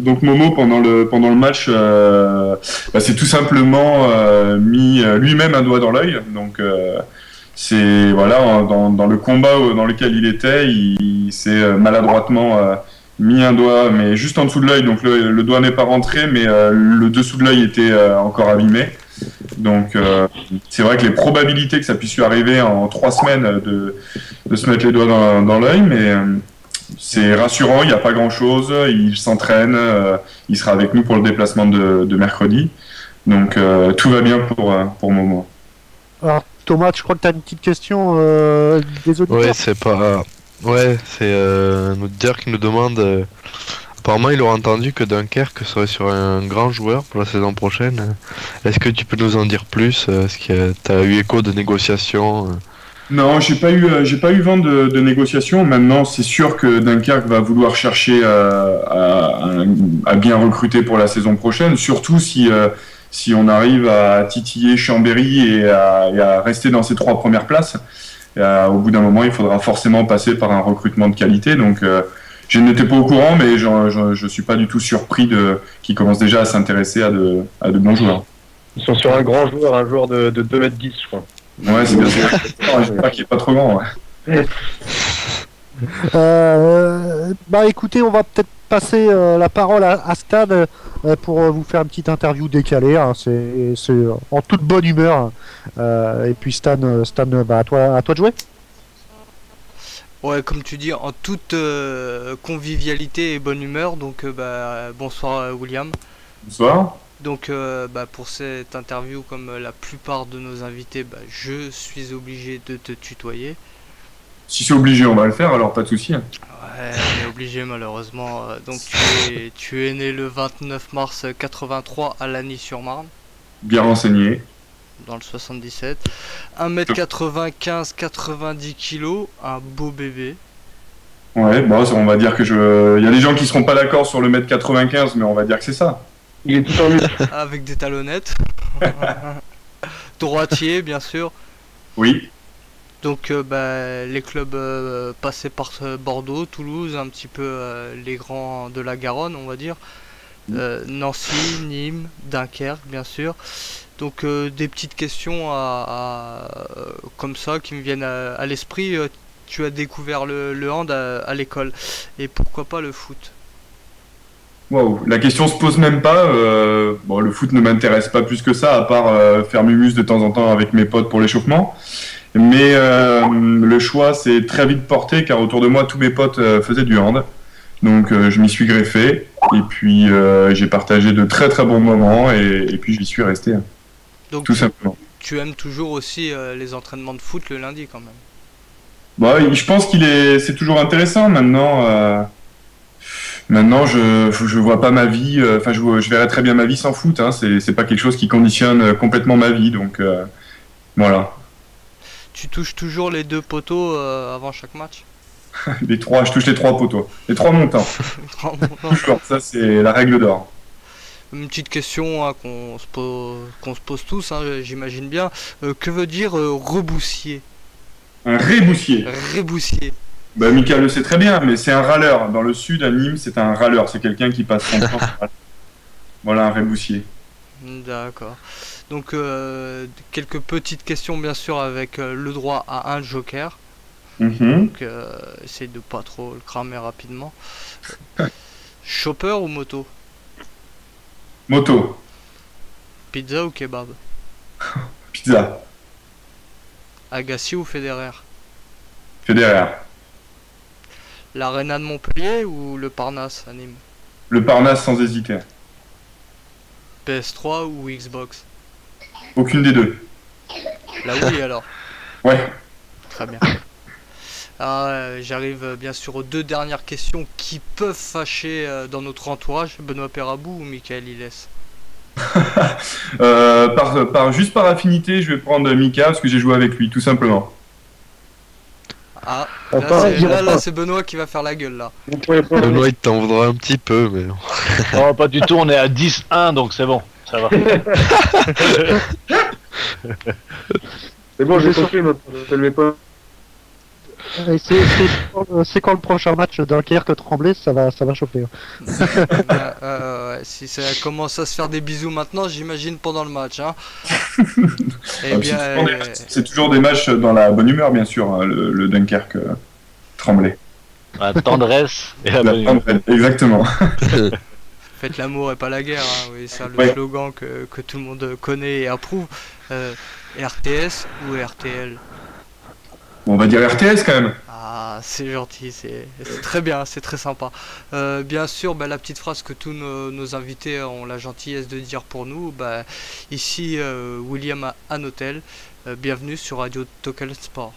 Donc Momo pendant le match, c'est tout simplement mis lui-même un doigt dans l'œil. Donc c'est dans le combat dans lequel il était, il s'est maladroitement mis un doigt, mais juste en dessous de l'œil. Donc le doigt n'est pas rentré, mais le dessous de l'œil était encore abîmé. Donc c'est vrai que les probabilités que ça puisse lui arriver en 3 semaines de se mettre les doigts dans l'œil, mais c'est rassurant, il n'y a pas grand-chose. Il s'entraîne, il sera avec nous pour le déplacement de mercredi. Donc tout va bien pour Momo. Alors, Thomas, je crois que tu as une petite question des auditeurs. C'est un auditeur qui nous demande. Apparemment, il aura entendu que Dunkerque serait sur un grand joueur pour la saison prochaine. Est-ce que tu peux nous en dire plus? Est-ce que tu as eu écho de négociations? Non, j'ai pas eu vent de négociations. Maintenant, c'est sûr que Dunkerque va vouloir chercher à bien recruter pour la saison prochaine, surtout si on arrive à titiller Chambéry et à rester dans ces 3 premières places. Au bout d'un moment, il faudra forcément passer par un recrutement de qualité. Donc, je n'étais pas au courant, mais je suis pas du tout surpris qu'ils commencent déjà à s'intéresser à de bons joueurs. Ils sont sur un grand joueur, un joueur de 2m10, je crois. Ouais, c'est bien sûr. J'espère qu'il est pas trop grand. Ouais. Écoutez, on va peut-être passer la parole à Stan pour vous faire une petite interview décalée. Hein. C'est en toute bonne humeur. Et puis Stan, à toi de jouer. Ouais, comme tu dis, en toute convivialité et bonne humeur. Donc, bonsoir William. Bonsoir. Donc, pour cette interview, comme la plupart de nos invités, je suis obligé de te tutoyer. Si c'est obligé, on va le faire, alors pas de souci. Ouais, on est obligé malheureusement. Donc, tu es né le 29 mars 83 à Lagny-sur-Marne. Bien renseigné. dans le 77. 1m95, 90 kg, un beau bébé. Ouais, bon, on va dire que il y a des gens qui seront pas d'accord sur le mètre 95, mais on va dire que c'est ça. Il est tout en muscle. Avec des talonnettes. Droitier, bien sûr. Oui. Donc les clubs passés par Bordeaux, Toulouse, un petit peu les grands de la Garonne, on va dire. Nancy, Nîmes, Dunkerque, bien sûr. Donc des petites questions comme ça qui me viennent à l'esprit. Tu as découvert le hand à l'école. Et pourquoi pas le foot? Waouh, la question se pose même pas. Bon, le foot ne m'intéresse pas plus que ça, à part faire mumus de temps en temps avec mes potes pour l'échauffement. Mais le choix s'est très vite porté, car autour de moi, tous mes potes faisaient du hand. Donc je m'y suis greffé, et puis j'ai partagé de très très bons moments, et puis j'y suis resté. Donc tout simplement. Tu aimes toujours aussi les entraînements de foot le lundi quand même? Bah, je pense c'est toujours intéressant maintenant. Maintenant, je vois pas ma vie. Enfin, je verrais très bien ma vie sans foot. Hein. C'est pas quelque chose qui conditionne complètement ma vie. Donc voilà. Tu touches toujours les 2 poteaux avant chaque match? Les 3, je touche les 3 poteaux, les 3 montants. Toujours, ça c'est la règle d'or. Une petite question hein, qu'on se pose tous, hein, j'imagine bien. Que veut dire reboussier? Un réboussier. Réboussier. Bah, Mika le sait très bien, mais c'est un râleur. Dans le sud, à Nîmes, c'est un râleur. C'est quelqu'un qui passe son temps. Voilà, un réboussier. D'accord. Donc, quelques petites questions, bien sûr, avec le droit à un joker. Donc, essaye de pas trop le cramer rapidement. Chopper ou moto? Moto. Pizza ou kebab? Pizza. Agassi ou Federer? Federer. L'Arena de Montpellier ou le Parnasse à Nîmes? Le Parnasse sans hésiter. PS3 ou Xbox? Aucune des deux. La Wii alors? Ouais. Très bien. Alors, j'arrive bien sûr aux 2 dernières questions qui peuvent fâcher dans notre entourage. Benoît Perabou ou Michael Ilès? Juste par affinité, je vais prendre Mika parce que j'ai joué avec lui, tout simplement. Ah, là c'est Benoît qui va faire la gueule là. Benoît il t'en voudra un petit peu, mais... Non, pas du tout, on est à 10-1, donc c'est bon, ça va. C'est bon, j'ai compris, je le mets pas. C'est quand le prochain match Dunkerque-Tremblay, ça va chauffer. Si ça commence à se faire des bisous maintenant, j'imagine pendant le match. Hein. C'est toujours des matchs dans la bonne humeur, bien sûr, hein, le Dunkerque-Tremblay. La tendresse et la bonne humeur. Exactement. Faites l'amour et pas la guerre, hein. Oui, c'est le slogan que tout le monde connaît et approuve. RTS ou RTL? On va dire RTS quand même. Ah, c'est gentil, c'est très bien, c'est très sympa. Bien sûr, la petite phrase que tous nos invités ont la gentillesse de dire pour nous. Ici, William Hanotel, bienvenue sur Radio Total Sport.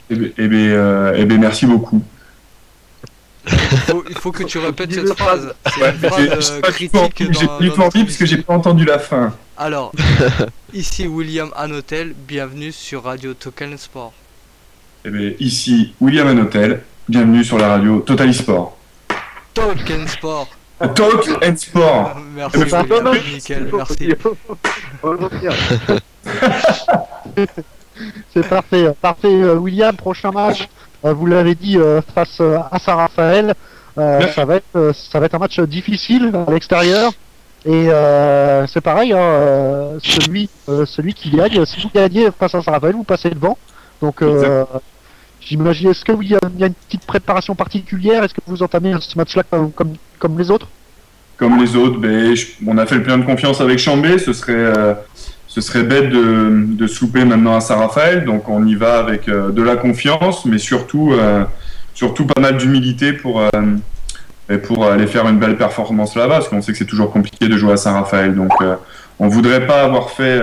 Eh bien, merci beaucoup. Il faut que tu répètes cette phrase. C'est une phrase critique. J'ai plus envie parce que j'ai pas entendu la fin. Alors, ici William Hanotel, bienvenue sur Radio Total Sport. Eh bien, ici William Hanotel, bienvenue sur la radio Total Sport. Talk and Sport. Talk and Sport. Merci William, nickel, merci. C'est parfait. William, prochain match, vous l'avez dit, face à Saint-Raphaël, ça va être un match difficile à l'extérieur. Et c'est pareil, hein, celui qui gagne, si vous gagnez face à Saint-Raphaël, vous passez devant. Donc j'imagine, est-ce qu'il y a une petite préparation particulière? Est-ce que vous entamez ce match-là comme les autres? Comme les autres, on a fait le plein de confiance avec Chambé, ce serait bête de se louper maintenant à Saint-Raphaël, donc on y va avec de la confiance, mais surtout pas mal d'humilité pour aller faire une belle performance là-bas, parce qu'on sait que c'est toujours compliqué de jouer à Saint-Raphaël, donc on voudrait pas avoir fait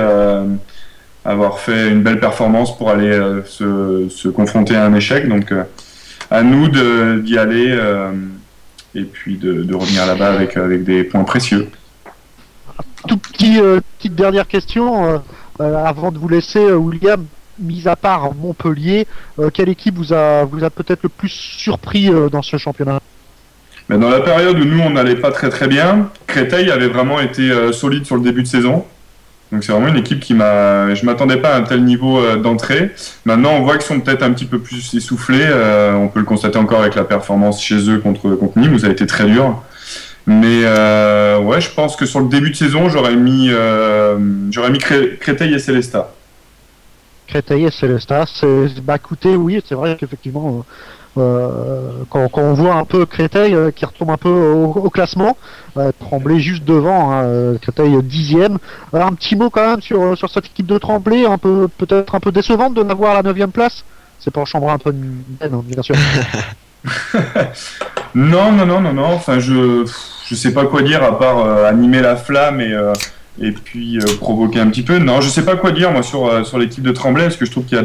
une belle performance pour aller se confronter à un échec, donc à nous d'y aller et puis de revenir là-bas avec des points précieux. Petite dernière question. Avant de vous laisser, William, mis à part Montpellier, quelle équipe vous a peut-être le plus surpris dans ce championnat? Mais dans la période où nous on n'allait pas très très bien, Créteil avait vraiment été solide sur le début de saison. Donc c'est vraiment une équipe je m'attendais pas à un tel niveau d'entrée. Maintenant on voit qu'ils sont peut-être un petit peu plus essoufflés. On peut le constater encore avec la performance chez eux contre Nîmes où ça a été très dur. Mais ouais, je pense que sur le début de saison j'aurais mis Créteil et Célestat. Créteil et Célestat, écoutez, oui, c'est vrai qu'effectivement, quand on voit un peu Créteil qui retombe un peu au classement, Tremblay juste devant, hein, Créteil 10e. Un petit mot quand même sur cette équipe de Tremblay, peut-être un peu décevante de n'avoir la 9e place. C'est pour chambrer un peu de peine, hein, bien sûr. Non. Enfin, je sais pas quoi dire à part animer la flamme et puis provoquer un petit peu. Non, je sais pas quoi dire moi sur l'équipe de Tremblay parce que je trouve qu'il y a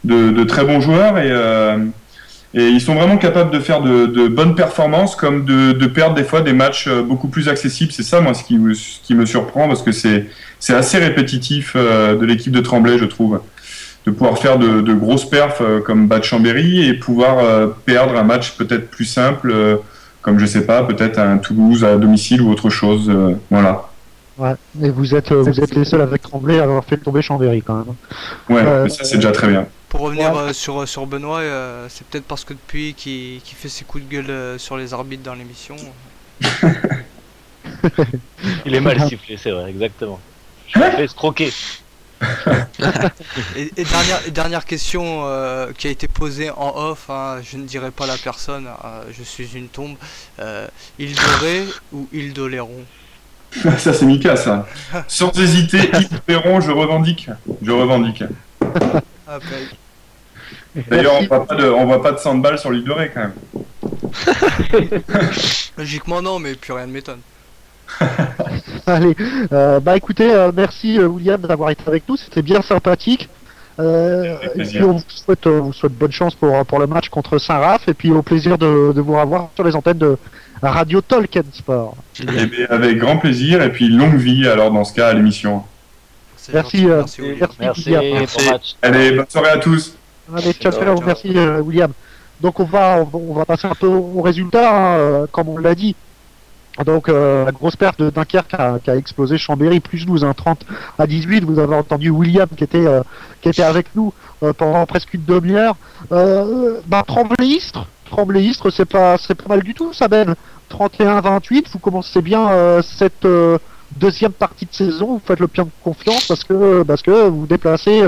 de très bons joueurs et ils sont vraiment capables de faire de bonnes performances comme de perdre des fois des matchs beaucoup plus accessibles. C'est ça moi ce qui me surprend parce que c'est assez répétitif de l'équipe de Tremblay, je trouve, de pouvoir faire de grosses perfs comme battre Chambéry et pouvoir perdre un match peut-être plus simple comme je sais pas, peut-être un Toulouse à domicile ou autre chose. Voilà. Ouais, et vous êtes les seuls avec Tremblay à avoir fait tomber Chambéry quand même. Ouais, mais ça c'est déjà très bien. Pour revenir sur Benoît, c'est peut-être parce que depuis qu'il fait ses coups de gueule sur les arbitres dans l'émission. Il est mal sifflé, c'est vrai, exactement. Je me fais escroquer. Et dernière question qui a été posée en off, hein, je ne dirai pas la personne, je suis une tombe. Île Dorée ou Île d'Oléron? Ça c'est Mika ça. Sans hésiter, Île d'Oléron, je revendique. D'ailleurs, on voit pas de sandball sur l'île de Ré quand même. Logiquement non, mais plus rien ne m'étonne. Allez, écoutez, merci William d'avoir été avec nous, c'était bien sympathique. Et puis on vous souhaite bonne chance pour le match contre Saint-Raph et puis au plaisir de vous revoir sur les antennes de Radio Tolkien Sport. Eh bien, avec grand plaisir et puis longue vie alors dans ce cas à l'émission. Merci. Merci. Allez, bonne soirée à tous. Allez, ciao. Merci William. Donc on va passer un peu au résultat, hein, comme on l'a dit. Donc la grosse perte de Dunkerque qui a explosé Chambéry, plus 12, 30-18. Vous avez entendu William qui était avec nous pendant presque une demi-heure. Tremblay-Istres, c'est pas mal du tout, ça Ben. 31-28, vous commencez bien cette deuxième partie de saison, vous faites le plein de confiance parce que vous vous déplacez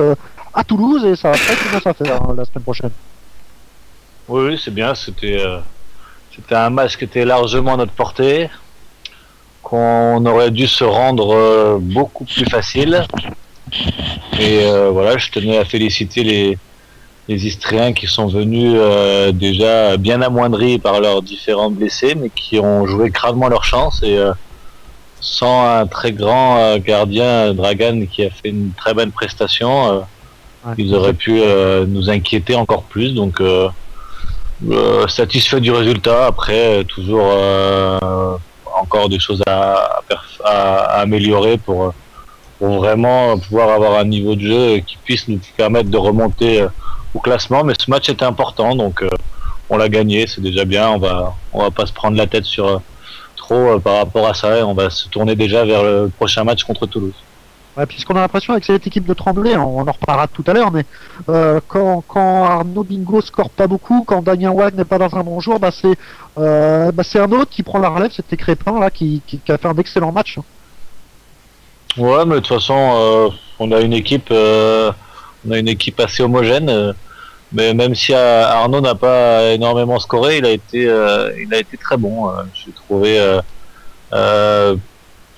à Toulouse et ça va très bien à faire la semaine prochaine. Oui, c'est bien, c'était un match qui était largement à notre portée, qu'on aurait dû se rendre beaucoup plus facile. Et voilà, je tenais à féliciter les Istréens qui sont venus déjà bien amoindris par leurs différents blessés, mais qui ont joué gravement leur chance. Et sans un très grand gardien, Dragan, qui a fait une très bonne prestation, ils auraient pu nous inquiéter encore plus. Donc satisfait du résultat. Après, toujours encore des choses à améliorer pour vraiment pouvoir avoir un niveau de jeu qui puisse nous permettre de remonter au classement. Mais ce match était important, donc on l'a gagné, c'est déjà bien. On va pas se prendre la tête sur trop par rapport à ça, et on va se tourner déjà vers le prochain match contre Toulouse. Ouais, puisqu'on a l'impression avec cette équipe de Tremblay, on en reparlera tout à l'heure, mais quand Arnaud Bingo score pas beaucoup, quand Damien Wag n'est pas dans un bon jour, c'est un autre qui prend la relève, c'était Crépin là qui a fait un excellent match. Ouais, mais de toute façon, on a une équipe assez homogène. Mais même si Arnaud n'a pas énormément scoré, il a été très bon. J'ai trouvé.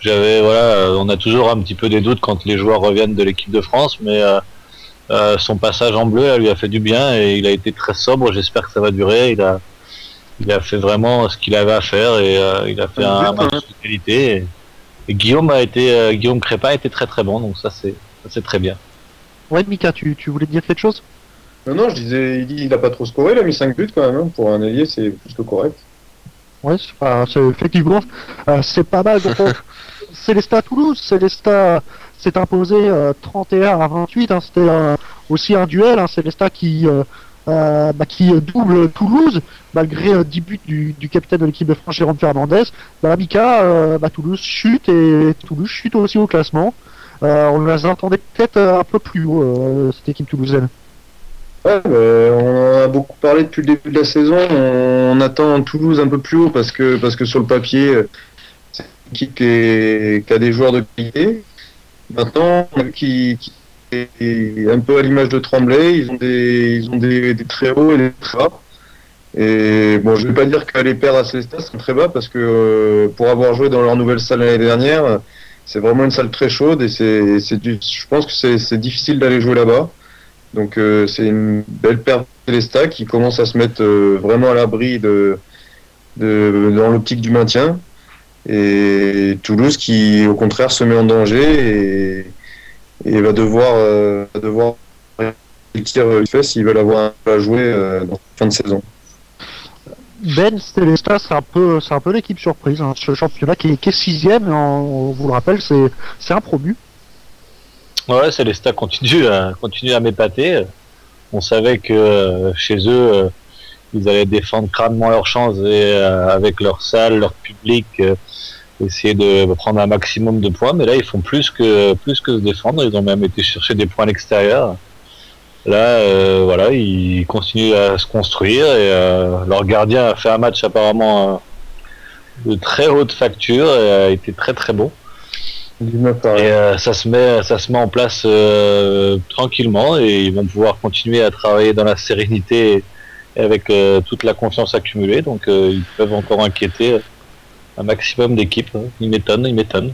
On a toujours un petit peu des doutes quand les joueurs reviennent de l'équipe de France, mais son passage en bleu lui a fait du bien et il a été très sobre. J'espère que ça va durer. Il a fait vraiment ce qu'il avait à faire et il a fait un match de qualité. Et Guillaume Crépin a été très très bon, donc ça c'est très bien. Ouais, Mika, tu voulais dire quelque chose? Non, je disais, il a pas trop scoré, il a mis 5 buts quand même, hein. Pour un ailier, c'est plus que correct. Ouais, effectivement, c'est pas mal. Donc, Célestat Toulouse, Célestat s'est imposé 31-28. Hein, c'était aussi un duel. Hein, Célestat qui double Toulouse malgré 10 buts du capitaine de l'équipe de France Jérôme Fernandez. L'Amica, Toulouse chute et Toulouse chute aussi au classement. On les attendait peut-être un peu plus haut, cette équipe toulousaine. Ouais, on en a beaucoup parlé depuis le début de la saison. On attend Toulouse un peu plus haut parce que sur le papier, c'est une équipe qui a des joueurs de qualité. Maintenant, qui est un peu à l'image de Tremblay, ils ont des très hauts et des très bas. Et bon, je vais pas dire qu'aller perdre à Célestat c'est très bas parce que pour avoir joué dans leur nouvelle salle l'année dernière, c'est vraiment une salle très chaude et je pense que c'est difficile d'aller jouer là-bas. Donc c'est une belle perte de Célestat qui commence à se mettre vraiment à l'abri dans l'optique du maintien. Et Toulouse qui au contraire se met en danger et va devoir tirer le fait s'ils veulent avoir à jouer dans la fin de saison. Ben, Célestat, c'est un peu l'équipe surprise. Hein. Ce championnat qui est 6ème, on vous le rappelle, c'est un promu. Ouais, Célestat continue à m'épater. On savait que chez eux, ils allaient défendre crânement leur chance et avec leur salle, leur public, essayer de prendre un maximum de points. Mais là, ils font plus que se défendre. Ils ont même été chercher des points à l'extérieur. Là, voilà, ils continuent à se construire et leur gardien a fait un match apparemment de très haute facture et a été très très bon. Et ça se met en place tranquillement et ils vont pouvoir continuer à travailler dans la sérénité et avec toute la confiance accumulée. Donc ils peuvent encore inquiéter un maximum d'équipes. Ils m'étonnent.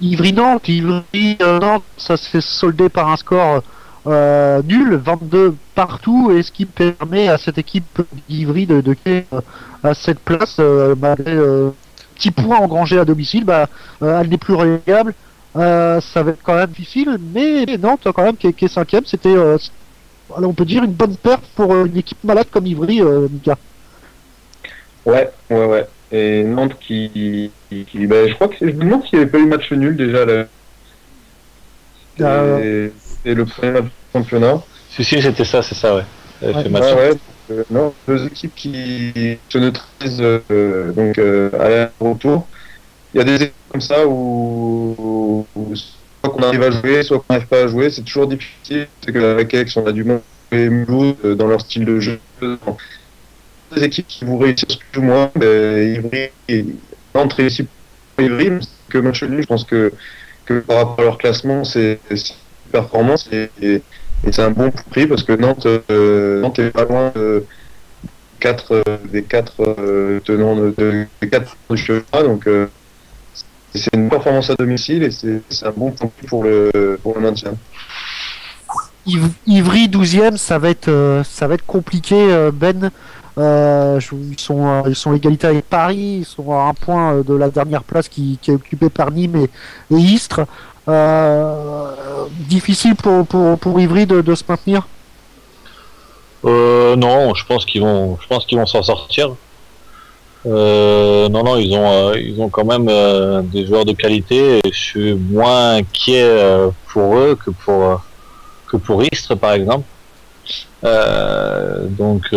Ivry-Nantes, ça s'est soldé par un score nul, 22 partout, et ce qui permet à cette équipe d'Ivry de créer à cette place malgré petits points engrangés à domicile, elle n'est plus relégable. Ça va être quand même difficile, mais Nantes quand même qui est 5ème, c'était on peut dire une bonne perte pour une équipe malade comme Ivry, Mika. Ouais. Et Nantes qui je crois que je me demande s'il n'y avait pas eu match nul déjà là. Et le premier match du championnat. Si, c'était ça, c'est ça, ouais. Non, deux équipes qui se neutralisent à l'aller-retour. Il y a des équipes comme ça où soit qu'on arrive à jouer, soit qu'on n'arrive pas à jouer. C'est toujours difficile. C'est qu'avec Aix, on a du mal à jouer Mulhouse dans leur style de jeu. Des équipes qui vous réussissent plus ou moins, Ivry et Nantes réussit pour Ivry, mais que match nul, je pense que par rapport à leur classement, c'est une performance et c'est un bon prix parce que Nantes est pas loin des quatre tenants des 4 du championnat, donc c'est une performance à domicile et c'est un bon prix pour le maintien. Ivry 12ème, ça va être compliqué, Ben. Ils sont égalité avec Paris, ils sont à un point de la dernière place qui est occupée par Nîmes et Istres. Difficile pour Ivry de se maintenir. Non, je pense qu'ils vont s'en sortir. Non, ils ont quand même des joueurs de qualité. Et je suis moins inquiet pour eux que pour Istres par exemple. Donc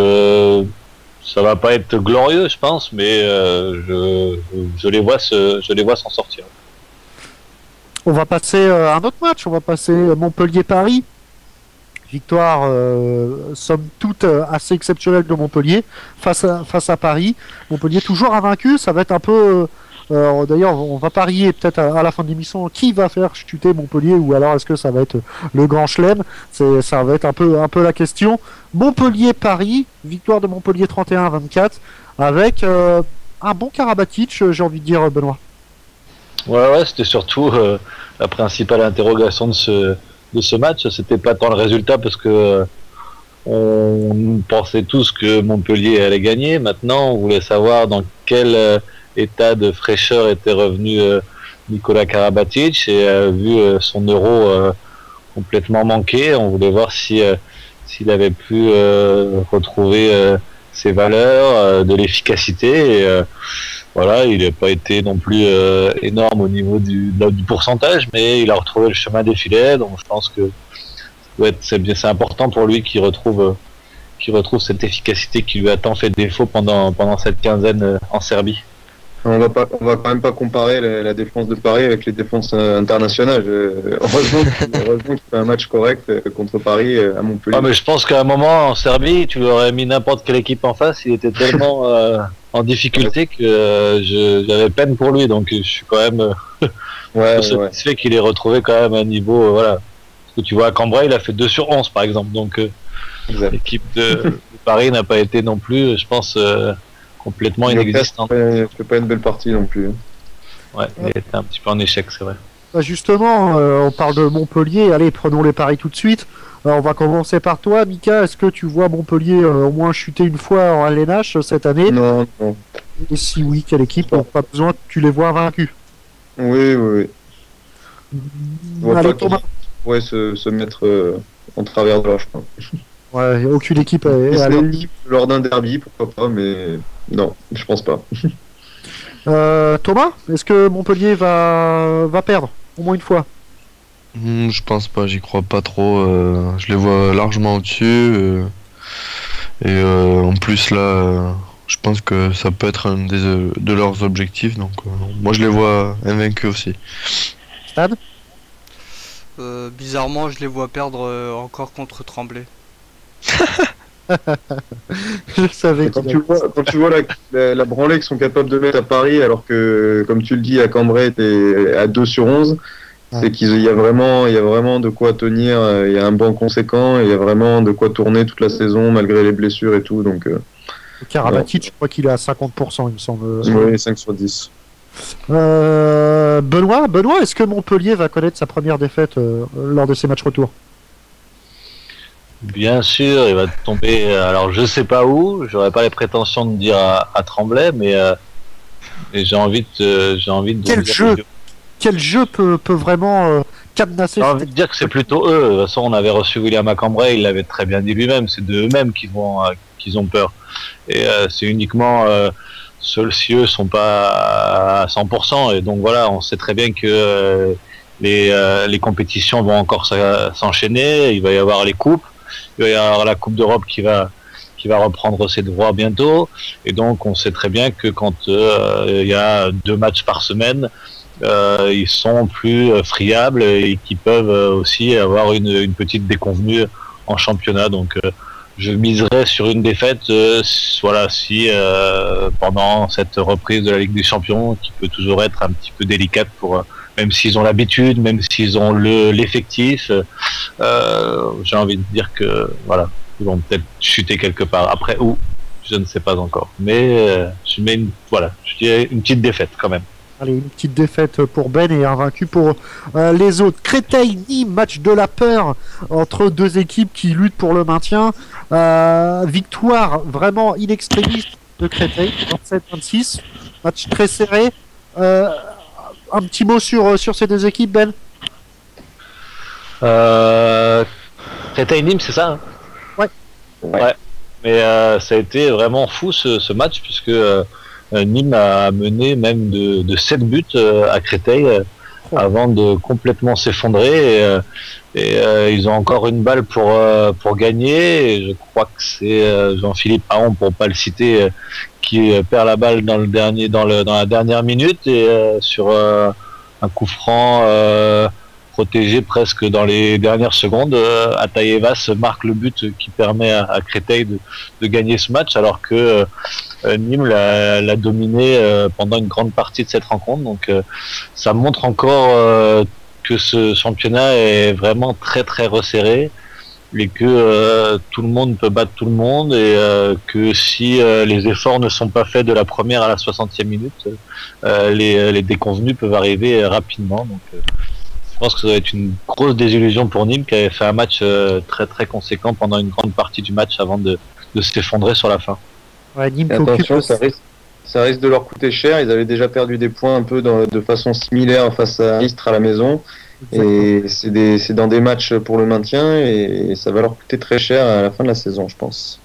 ça va pas être glorieux, je pense, mais je les vois s'en sortir. On va passer à un autre match. On va passer Montpellier-Paris. Victoire, somme toute, assez exceptionnelle de Montpellier face à Paris. Montpellier toujours invaincu. Ça va être un peu... D'ailleurs, on va parier peut-être à la fin de l'émission qui va faire chuter Montpellier, ou alors est-ce que ça va être le grand chelem. Ça va être un peu la question. Montpellier-Paris, victoire de Montpellier 31-24, avec un bon Karabatic, j'ai envie de dire, Benoît. Ouais, c'était surtout la principale interrogation de ce match. C'était pas tant le résultat parce que on pensait tous que Montpellier allait gagner. Maintenant, on voulait savoir dans quel état de fraîcheur était revenu Nicolas Karabatic, et vu son euro complètement manqué, on voulait voir s'il avait pu retrouver ses valeurs, de l'efficacité. Voilà, il n'a pas été non plus énorme au niveau du pourcentage, mais il a retrouvé le chemin des filets, donc je pense que c'est important pour lui qu'il retrouve cette efficacité qui lui a tant fait défaut pendant cette quinzaine en Serbie. On va quand même pas comparer la défense de Paris avec les défenses internationales. Heureusement qu'il fait un match correct contre Paris à Montpellier. Ah, mais je pense qu'à un moment en Serbie, tu lui aurais mis n'importe quelle équipe en face, il était tellement en difficulté que j'avais peine pour lui. Donc je suis quand même satisfait qu'il ait retrouvé quand même un niveau. Voilà. Parce que tu vois, à Cambrai, il a fait 2/11 par exemple. Donc l'équipe de Paris n'a pas été non plus, je pense, complètement inexistante. Il fait pas une belle partie non plus. Ouais, il était un petit peu en échec, c'est vrai. Justement, on parle de Montpellier. Allez, prenons les paris tout de suite. On va commencer par toi, Mika. Est-ce que tu vois Montpellier au moins chuter une fois en LNH cette année? Non. Et si oui, quelle équipe? Pas besoin que tu les vois vaincus. Oui. Allez, Thomas. Ouais, se mettre en travers de l'âge. Ouais, aucune équipe est à l'ennemi. Lors d'un derby, pourquoi pas, mais non, je pense pas. Thomas, est-ce que Montpellier va perdre au moins une fois? Je pense pas, j'y crois pas trop. Je les vois largement au-dessus. Et en plus là, je pense que ça peut être un de leurs objectifs. Donc moi je les vois invaincus aussi. Stade? Bizarrement, je les vois perdre encore contre Tremblay. Je savais. Quand tu vois la branlée qu'ils sont capables de mettre à Paris, alors que, comme tu le dis, à Cambrai, t'es à 2/11, c'est qu'il y a vraiment de quoi tenir. Il y a un banc conséquent, il y a vraiment de quoi tourner toute la saison malgré les blessures et tout. Donc, Karabatic, je crois qu'il est à 50%, il me semble. Oui, 5/10. Benoît, est-ce que Montpellier va connaître sa première défaite lors de ses matchs retour? Bien sûr, il va tomber. Alors, je sais pas où. J'aurais pas les prétentions de dire à Tremblay, mais j'ai envie de. Quel jeu peut vraiment cadenasser? J'ai envie de dire que c'est plutôt eux. De toute façon, on avait reçu William à Cambrai, il l'avait très bien dit lui-même. C'est d'eux-mêmes qu'ils ont peur. Et c'est uniquement si eux sont pas à 100%. Et donc voilà, on sait très bien que les compétitions vont encore s'enchaîner. Il va y avoir les coupes. Il va y avoir la Coupe d'Europe qui va reprendre ses droits bientôt, et donc on sait très bien que quand il y a 2 matchs par semaine, ils sont plus friables et qu'ils peuvent aussi avoir une petite déconvenue en championnat. Donc je miserais sur une défaite, si pendant cette reprise de la Ligue des Champions, qui peut toujours être un petit peu délicate pour même s'ils ont l'habitude, même s'ils ont l'effectif, j'ai envie de dire que voilà, ils vont peut-être chuter quelque part. Après où, je ne sais pas encore. Mais je dirais une petite défaite quand même. Allez, une petite défaite pour Ben et invaincu pour les autres. Créteil-Nîmes, match de la peur entre deux équipes qui luttent pour le maintien. Victoire vraiment in extremis de Créteil, 27-26. Match très serré. Un petit mot sur ces deux équipes, Ben? Créteil-Nîmes, c'est ça, hein? Ouais. Mais ça a été vraiment fou ce match, puisque Nîmes a mené même de 7 buts à Créteil avant de complètement s'effondrer. Et ils ont encore une balle pour gagner. Et je crois que c'est Jean-Philippe Aron, pour pas le citer, qui perd la balle dans la dernière minute, et sur un coup franc protégé presque dans les dernières secondes, Ataïevas marque le but qui permet à Créteil de gagner ce match, alors que Nîmes l'a dominé pendant une grande partie de cette rencontre. Donc ça montre encore que ce championnat est vraiment très très resserré, et que tout le monde peut battre tout le monde, et que si les efforts ne sont pas faits de la première à la 60e minute, les déconvenus peuvent arriver rapidement. Donc je pense que ça va être une grosse désillusion pour Nîmes, qui avait fait un match très très conséquent pendant une grande partie du match avant de s'effondrer sur la fin. Ouais, Nîmes attention, ça risque de leur coûter cher. Ils avaient déjà perdu des points un peu de façon similaire face à Istres à la maison. Et c'est dans des matchs pour le maintien, et ça va leur coûter très cher à la fin de la saison, je pense.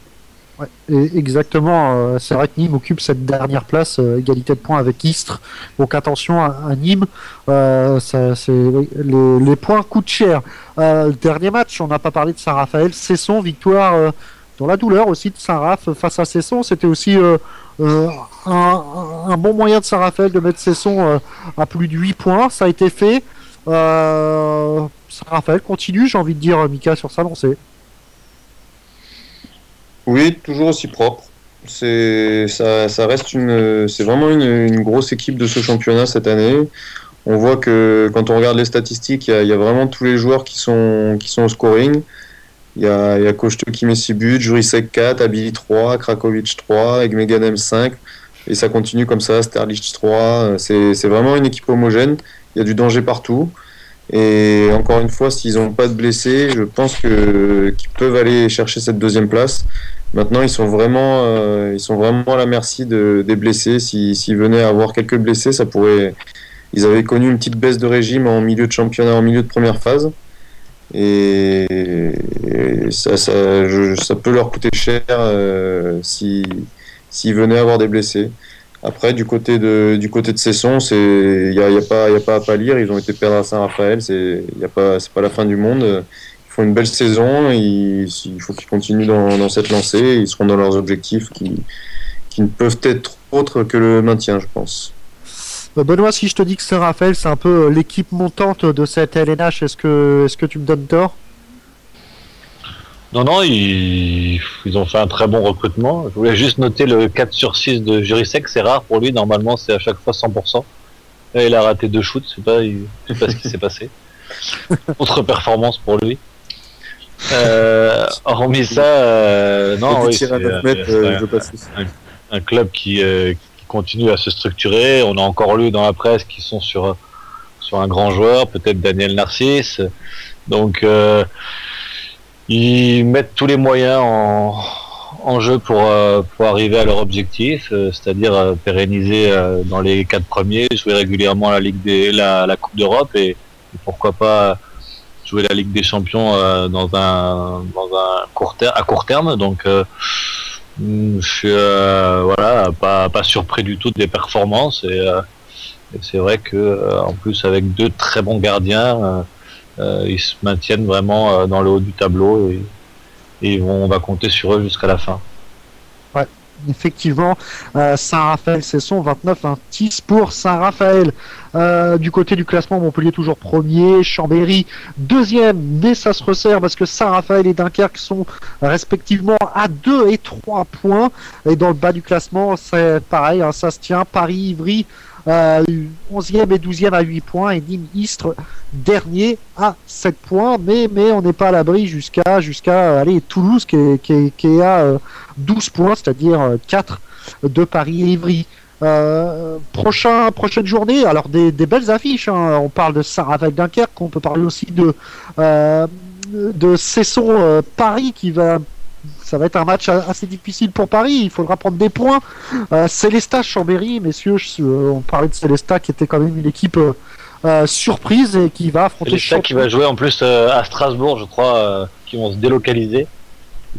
Ouais, exactement. C'est vrai que Nîmes occupe cette dernière place, égalité de points avec Istres. Donc attention à Nîmes. Oui, les points coûtent cher. Dernier match, on n'a pas parlé de Saint-Raphaël. Cesson, victoire dans la douleur aussi de Saint-Raph face à Cesson. C'était aussi un bon moyen de Saint-Raphaël de mettre Cesson à plus de 8 points. Ça a été fait. Saint-Raphaël continue, j'ai envie de dire, Mika, sur sa lancée. Oui, toujours aussi propre. Ça reste c'est vraiment une grosse équipe de ce championnat cette année. On voit que quand on regarde les statistiques, il y a vraiment tous les joueurs qui sont au scoring. Il y a Kochte qui met 6 buts, Jurisek 4, Abili 3, Krakovic 3, Egmeganem 5. Et ça continue comme ça, Sterlich 3. C'est vraiment une équipe homogène. Il y a du danger partout. Et encore une fois, s'ils n'ont pas de blessés, je pense qu'ils peuvent aller chercher cette deuxième place. Maintenant, ils sont vraiment à la merci des blessés. S'ils venaient à avoir quelques blessés, ça pourrait. Ils avaient connu une petite baisse de régime en milieu de championnat, en milieu de première phase, et ça peut leur coûter cher s'ils venaient à avoir des blessés. Après, du côté de Cesson, il y a pas à pâlir. Ils ont été perdre à Saint-Raphaël. C'est pas la fin du monde. Ils font une belle saison. Il faut qu'ils continuent dans cette lancée. Ils seront dans leurs objectifs qui ne peuvent être autres que le maintien, je pense. Benoît, si je te dis que Saint-Raphaël, c'est un peu l'équipe montante de cette LNH, est-ce que tu me donnes tort? Non, ils ont fait un très bon recrutement. Je voulais juste noter le 4 sur 6 de Jurisek, c'est rare pour lui, normalement c'est à chaque fois 100%. Là, il a raté 2 shoots, je sais pas ce qui s'est passé. Autre performance pour lui. Hormis ça, non, oui, c'est un club qui continue à se structurer. On a encore lu dans la presse qu'ils sont sur un grand joueur, peut-être Daniel Narcisse. Donc ils mettent tous les moyens en jeu pour arriver à leur objectif, c'est-à-dire pérenniser dans les 4 premiers, jouer régulièrement la Coupe d'Europe et pourquoi pas jouer la Ligue des Champions dans un à court terme. Donc je suis pas surpris du tout des performances et c'est vrai que en plus avec 2 très bons gardiens, ils se maintiennent vraiment dans le haut du tableau et on va compter sur eux jusqu'à la fin. Ouais, effectivement, Saint-Raphaël, c'est son 29-26 pour Saint-Raphaël. Du côté du classement, Montpellier toujours premier, Chambéry deuxième, mais ça se resserre parce que Saint-Raphaël et Dunkerque sont respectivement à 2 et 3 points. Et dans le bas du classement, c'est pareil, hein, ça se tient. Paris-Ivry 11e et 12e à 8 points et Nîmes-Istres dernier à 7 points, mais on n'est pas à l'abri jusqu'à Toulouse qui est à 12 points, c'est-à-dire 4 de Paris et Ivry. Prochaine journée, alors des belles affiches, hein. On parle de Saint-Raphaël Dunkerque, on peut parler aussi de Cesson Paris ça va être un match assez difficile pour Paris, il faudra prendre des points. Célestat Chambéry, messieurs, on parlait de Célestat qui était quand même une équipe surprise et qui va affronter Célestat qui va jouer en plus à Strasbourg, je crois, qui vont se délocaliser,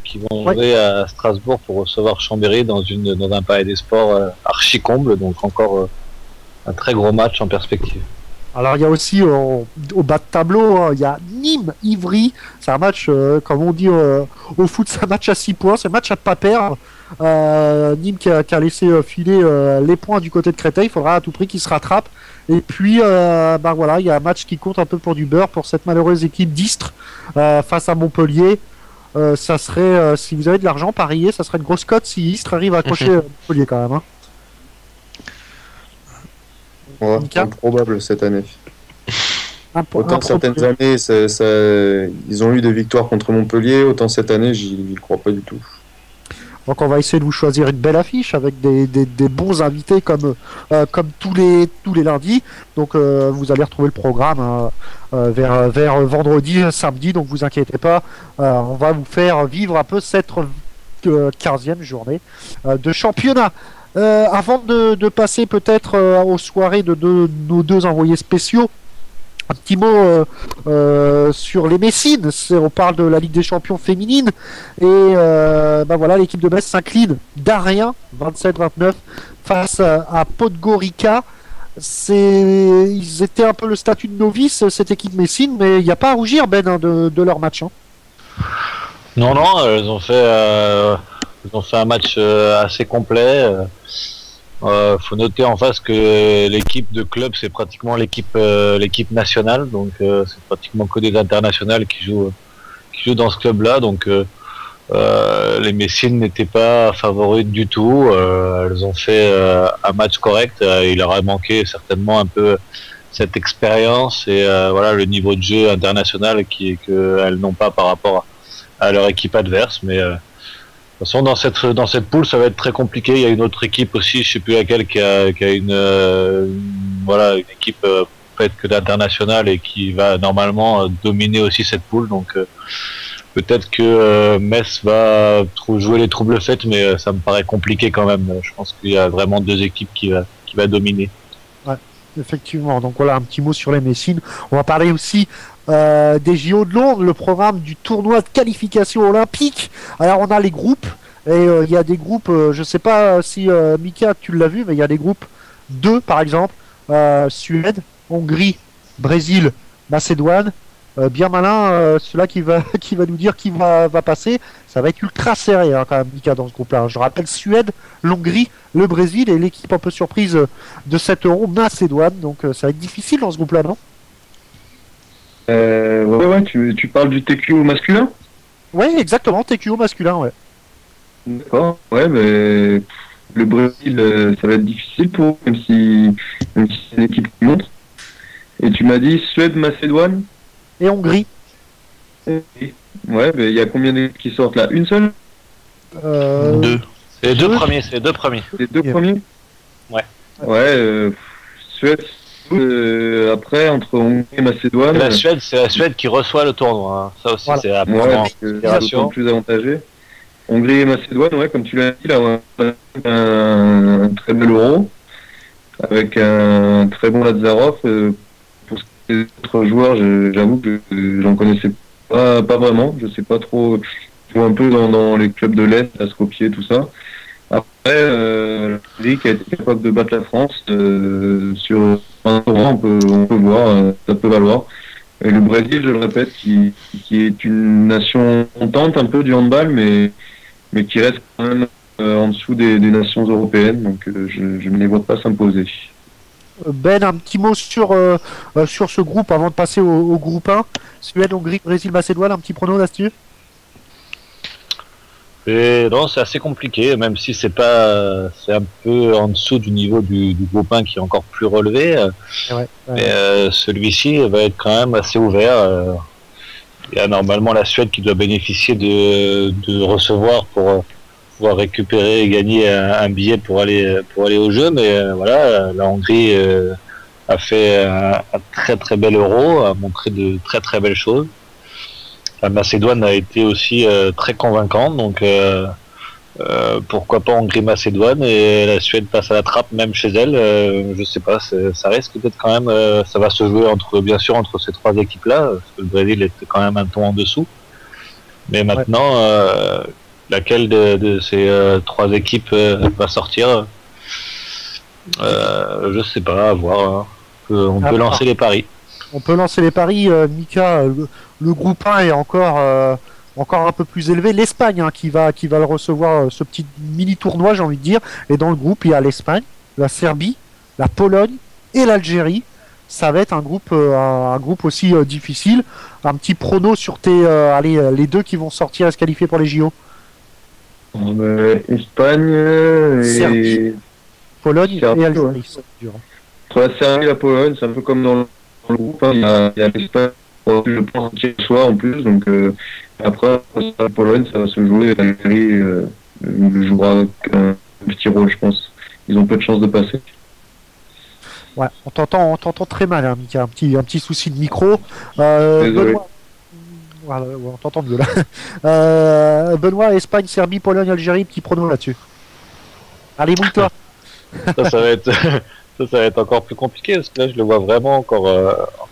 qui vont jouer à Strasbourg pour recevoir Chambéry dans un palais des sports archi comble, donc encore un très gros match en perspective. Alors il y a aussi au bas de tableau, hein, il y a Nîmes-Ivry, c'est un match, comme on dit au foot, c'est un match à 6 points, c'est un match à ne pas perdre. Nîmes qui a laissé filer les points du côté de Créteil, il faudra à tout prix qu'il se rattrape. Et puis il y a un match qui compte un peu pour du beurre pour cette malheureuse équipe d'Istres face à Montpellier. Ça serait, si vous avez de l'argent, parier, ça serait une grosse cote si Istres arrive à accrocher Montpellier quand même. Hein. Ouais, improbable cette année. Autant certaines années, ils ont eu des victoires contre Montpellier, autant cette année, j'y crois pas du tout. Donc on va essayer de vous choisir une belle affiche avec des bons invités comme tous les lundis. Donc vous allez retrouver le programme vers vendredi, samedi. Donc vous inquiétez pas, on va vous faire vivre un peu cette 15e journée de championnat. Avant de passer peut-être aux soirées de nos 2 envoyés spéciaux, Un petit mot sur les Messines. On parle de la Ligue des Champions féminine. Et voilà, l'équipe de Metz s'incline d'Arien, 27-29, face à Podgorica. Ils étaient un peu le statut de novice, cette équipe Messine, mais il n'y a pas à rougir, Ben, de leur match. Hein. Non, ils ont fait un match assez complet. Faut noter en face que l'équipe de club, c'est pratiquement l'équipe nationale, donc c'est pratiquement que des internationales qui jouent dans ce club-là. Donc les Messines n'étaient pas favorites du tout. Elles ont fait un match correct. Il leur a manqué certainement un peu cette expérience et voilà le niveau de jeu international qu'elles n'ont pas par rapport à leur équipe adverse. Mais de toute façon, dans cette poule, ça va être très compliqué. Il y a une autre équipe aussi, je sais plus laquelle, qui a une équipe faite que d'international et qui va normalement dominer aussi cette poule. Donc peut-être que Metz va jouer les troubles faits, mais ça me paraît compliqué quand même. Je pense qu'il y a vraiment deux équipes qui va dominer. Ouais, effectivement. Donc voilà, un petit mot sur les Messines. On va parler aussi des JO de Londres, le programme du tournoi de qualification olympique. Alors on a les groupes, et il y a des groupes, je sais pas si Mika tu l'as vu, mais il y a des groupes 2 par exemple, Suède, Hongrie, Brésil, Macédoine. Bien malin, celui-là qui va nous dire qui va passer. Ça va être ultra serré hein, quand même, Mika, dans ce groupe-là. Je rappelle Suède, l'Hongrie, le Brésil et l'équipe un peu surprise de cet Euro, Macédoine. Donc ça va être difficile dans ce groupe-là, non? Ouais, tu parles du TQO masculin? Ouais, exactement, TQO masculin, ouais. D'accord, ouais, mais le Brésil, ça va être difficile pour eux, même si c'est une équipe qui montre. Et tu m'as dit Suède, Macédoine et Hongrie. Ouais, mais il y a combien d'équipes qui sortent là? Une seule? Deux. C'est les deux premiers, c'est les deux premiers. Les deux premiers? Ouais. Ouais, Suède. Après, entre Hongrie et Macédoine. C'est la Suède qui reçot le tournoi. Hein. Ça aussi, voilà. c'est à prendre en considération. Plus avantagé. Hongrie et Macédoine, ouais, comme tu l'as dit, là, on a un très bel Euro avec un très bon Lazarov. Pour les autres joueurs, j'avoue que j'en connaissais pas vraiment. Je sais pas trop. Je joue un peu dans les clubs de l'Est, à Skopje, tout ça. Après, l'Hongrie qui a été capable de battre la France sur un tournoi, on peut voir, ça peut valoir. Et le Brésil, je le répète, qui est une nation contente un peu du handball, mais qui reste quand même en dessous des nations européennes, donc je ne les vois pas s'imposer. Ben, un petit mot sur ce groupe avant de passer au groupe 1. Suède, Hongrie, Brésil, Macédoine, un petit prono là-dessus? Non, c'est assez compliqué, même si c'est un peu en dessous du niveau du groupe 1 qui est encore plus relevé. Mais celui-ci va être quand même assez ouvert. Il y a normalement la Suède qui doit bénéficier de recevoir pour pouvoir récupérer et gagner un billet pour aller au jeu. Mais voilà, la Hongrie a fait un très très bel Euro, a montré de très très belles choses. La Macédoine a été aussi très convaincante, donc pourquoi pas Hongrie-Macédoine, et la Suède passe à la trappe même chez elle. Je sais pas, ça risque peut-être quand même, ça va se jouer bien sûr entre ces trois équipes-là, parce que le Brésil était quand même un ton en dessous. Mais maintenant, laquelle de ces trois équipes va sortir, je sais pas, à voir. Hein. On peut lancer les paris. On peut lancer les paris, Mika. Le groupe 1 est encore un peu plus élevé. L'Espagne qui va le recevoir, ce petit mini tournoi, j'ai envie de dire. Et dans le groupe, il y a l'Espagne, la Serbie, la Pologne et l'Algérie. Ça va être un groupe aussi difficile. Un petit prono sur les deux qui vont sortir et se qualifier pour les JO. Espagne et Serbie, Pologne et Algérie. Ouais. Entre la Serbie et la Pologne, c'est un peu comme dans le groupe. Hein. Il y a l'Espagne. Je pense qu'il soit en plus, donc après la Pologne ça va se jouer, l'Algérie jouera un petit rôle, je pense. Ils ont peu de chance de passer. Ouais, on t'entend très mal, hein, Mika, un petit souci de micro. Benoît, voilà, on t'entend mieux là. Benoît, Espagne, Serbie, Pologne, Algérie, petit prono là-dessus. Allez, mouille-toi. Ça va être encore plus compliqué, parce que là je le vois vraiment encore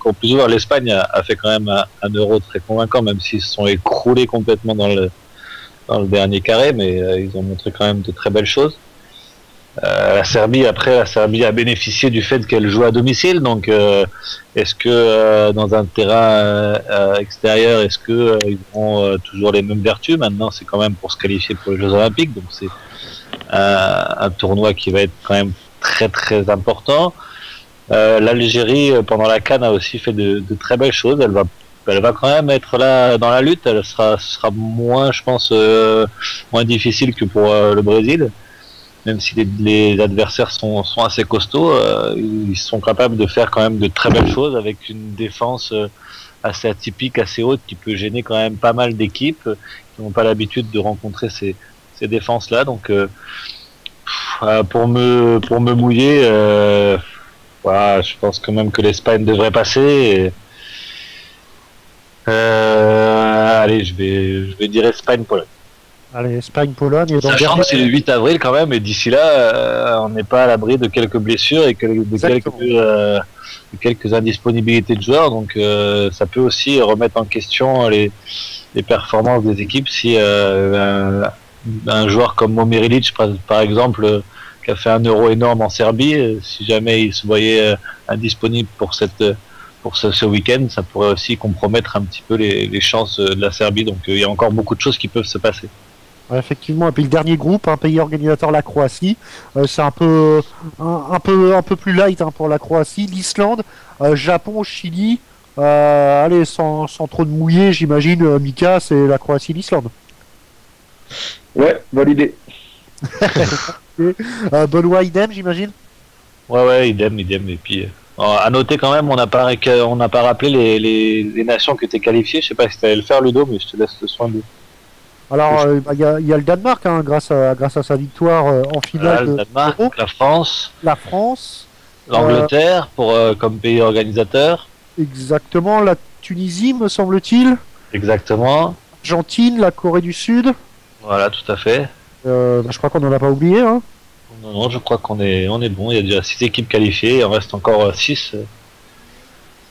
encore plus ouvert. L'Espagne a fait quand même un Euro très convaincant, même s'ils se sont écroulés complètement dans le dernier carré, mais ils ont montré quand même de très belles choses. La Serbie a bénéficié du fait qu'elle joue à domicile, donc est-ce que dans un terrain extérieur, est-ce que ils auront toujours les mêmes vertus? Maintenant, c'est quand même pour se qualifier pour les Jeux Olympiques, donc c'est un tournoi qui va être quand même très très important. L'Algérie pendant la CAN a aussi fait de très belles choses. Elle va quand même être là dans la lutte. Ce sera moins, je pense, moins difficile que pour le Brésil. Même si les adversaires sont assez costauds, ils sont capables de faire quand même de très belles choses avec une défense assez atypique, assez haute, qui peut gêner quand même pas mal d'équipes qui n'ont pas l'habitude de rencontrer ces défenses-là. Donc, pour me mouiller, voilà, je pense quand même que l'Espagne devrait passer. Allez, je vais dire Espagne-Pologne. Allez, Espagne-Pologne. Et sachant que c'est le 8 avril quand même, et d'ici là, on n'est pas à l'abri de quelques blessures et de quelques indisponibilités de joueurs. Donc ça peut aussi remettre en question les performances des équipes si un joueur comme Momirilic, par exemple, qui a fait un Euro énorme en Serbie, si jamais il se voyait indisponible pour ce week-end, ça pourrait aussi compromettre un petit peu les chances de la Serbie. Donc il y a encore beaucoup de choses qui peuvent se passer. Ouais, effectivement, et puis le dernier groupe, un pays organisateur, la Croatie, c'est un peu plus light pour la Croatie. L'Islande, Japon, Chili. Allez, sans trop de mouiller, j'imagine, Mika, c'est la Croatie, l'Islande. Ouais, validé. Benoît, idem, j'imagine. Ouais, idem. Et puis, à noter quand même, on n'a pas rappelé les nations qui étaient qualifiées. Je sais pas si tu allais le faire, Ludo, mais je te laisse le soin de. Alors, il y a le Danemark, grâce à sa victoire en finale. Le Danemark, la France, l'Angleterre comme pays organisateur. Exactement, la Tunisie, me semble-t-il. Exactement. L'Argentine, la Corée du Sud. Voilà, tout à fait. Je crois qu'on n'en a pas oublié. Hein. Non, je crois qu'on est bon. Il y a déjà 6 équipes qualifiées, il en reste encore 6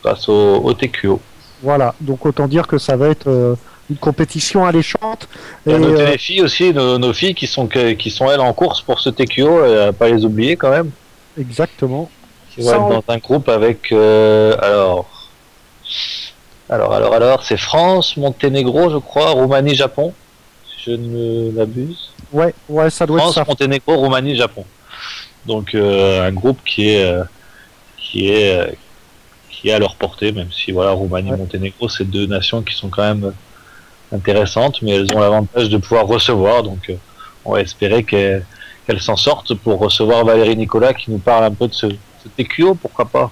grâce au TQO. Voilà, donc autant dire que ça va être une compétition alléchante. Et noter les filles aussi, nos filles qui sont elles en course pour ce TQO, à pas les oublier quand même. Exactement. Qui vont être dans un groupe avec alors, c'est France, Monténégro, je crois, Roumanie, Japon, si je ne m'abuse. Ouais, ça doit être ça. France, Monténégro, Roumanie, Japon. Donc un groupe qui est à leur portée, même si voilà, Roumanie, Monténégro, c'est 2 nations qui sont quand même intéressantes, mais elles ont l'avantage de pouvoir recevoir, donc on va espérer qu'elles s'en sortent pour recevoir Valérie Nicolas qui nous parle un peu de ce TQO, pourquoi pas.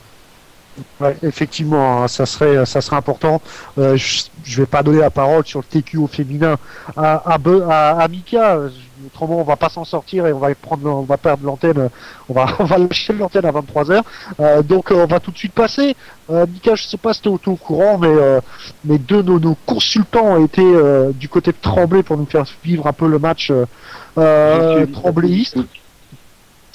Ouais, effectivement, ça serait important. Je vais pas donner la parole sur le TQO féminin à Mika. Autrement, on va pas s'en sortir et on va perdre l'antenne. On va lâcher l'antenne à 23h. Donc, on va tout de suite passer. Mika, je sais pas si tu es au courant, mais 2 de nos consultants ont été du côté de Tremblay pour nous faire vivre un peu le match tremblayiste.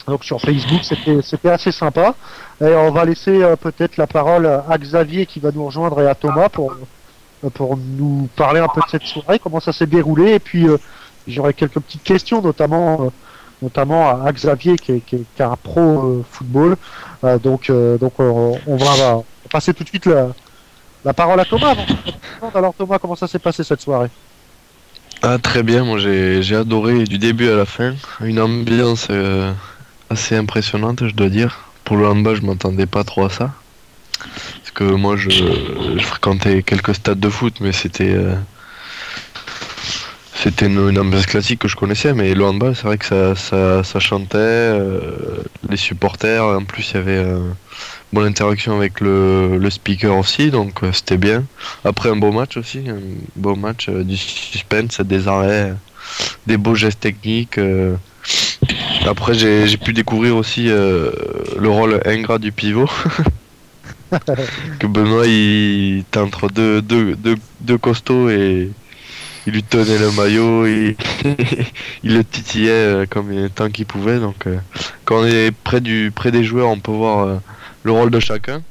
Donc sur Facebook, c'était assez sympa. Et on va laisser peut-être la parole à Xavier qui va nous rejoindre et à Thomas pour nous parler un peu de cette soirée, comment ça s'est déroulé. Et puis j'aurai quelques petites questions, notamment à Xavier qui est un pro football. Donc on va passer tout de suite la parole à Thomas. Alors Thomas, comment ça s'est passé cette soirée? Très bien, moi j'ai adoré du début à la fin. Une ambiance assez impressionnante, je dois dire. Pour le handball, je m'attendais pas trop à ça. Parce que moi, je fréquentais quelques stades de foot, mais c'était une ambiance classique que je connaissais. Mais le handball, c'est vrai que ça chantait, les supporters. En plus, il y avait bonne interaction avec le speaker aussi, donc c'était bien. Après, un beau match aussi, du suspense, des arrêts, des beaux gestes techniques. Après, j'ai pu découvrir aussi le rôle ingrat du pivot. Que Benoît, il était entre deux costauds et il lui tenait le maillot, il le titillait tant qu'il pouvait. Donc, quand on est près des joueurs, on peut voir le rôle de chacun.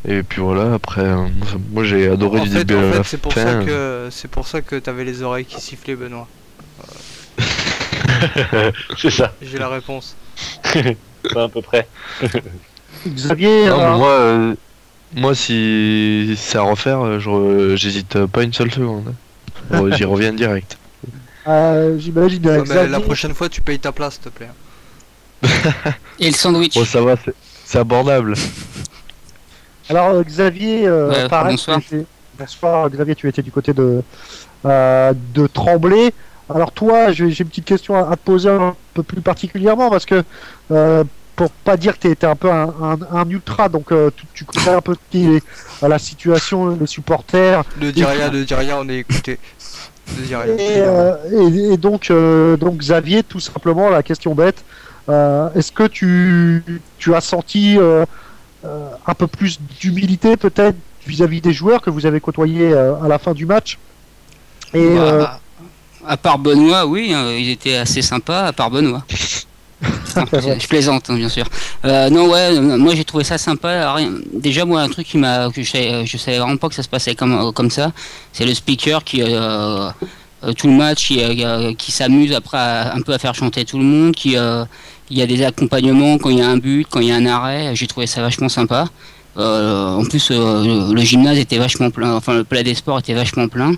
Et puis voilà, après, moi j'ai adoré En du fait, début à la c'est pour fin. ça que t'avais les oreilles qui sifflaient, Benoît. C'est ça. J'ai la réponse. Pas à peu près. Xavier, Non, mais moi, si c'est à refaire, j'hésite pas une seule seconde. J'y reviens direct. j'imagine Ouais, mais Xavier. la prochaine fois, tu payes ta place, s'il te plaît. Et le sandwich. Bon, ça va, c'est abordable. Alors Xavier, pareil, bonsoir. Bonsoir Xavier, tu étais du côté de Tremblay. Alors toi, j'ai une petite question à te poser un peu plus particulièrement parce que pour pas dire que tu étais un peu un ultra, donc tu connais un peu la situation, les supporters. Ne dis rien, on est écouté. Ne dis rien. Et donc Xavier, tout simplement, la question bête, est-ce que tu as senti un peu plus d'humilité peut-être vis-à-vis des joueurs que vous avez côtoyés à la fin du match? Et À part Benoît, oui, il était assez sympa, à part Benoît. Non, je plaisante, hein, bien sûr. Non, ouais, moi j'ai trouvé ça sympa. Déjà, moi, un truc je savais vraiment pas que ça se passait comme ça. C'est le speaker qui tout le match qui s'amuse après un peu à faire chanter tout le monde, il y a des accompagnements quand il y a un but, quand il y a un arrêt. J'ai trouvé ça vachement sympa. En plus, le gymnase était vachement plein, enfin le Palais des Sports était vachement plein.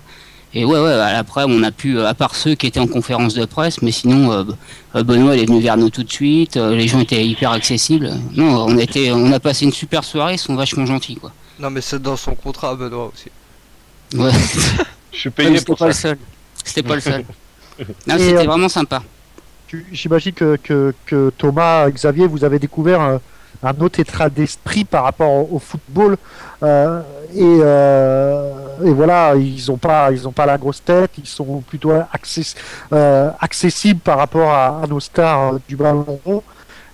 Et ouais, après on a pu, à part ceux qui étaient en conférence de presse, mais sinon Benoît il est venu vers nous tout de suite, les gens étaient hyper accessibles. Non, on a passé une super soirée, ils sont vachement gentils quoi. Non, mais c'est dans son contrat, Benoît aussi. Ouais. Je suis payé pour ça. C'était pas le seul. Non, c'était vraiment sympa. J'imagine que Thomas, Xavier, vous avez découvert un autre état d'esprit par rapport au football et voilà, ils ont pas la grosse tête, ils sont plutôt accessibles par rapport à nos stars du ballon rond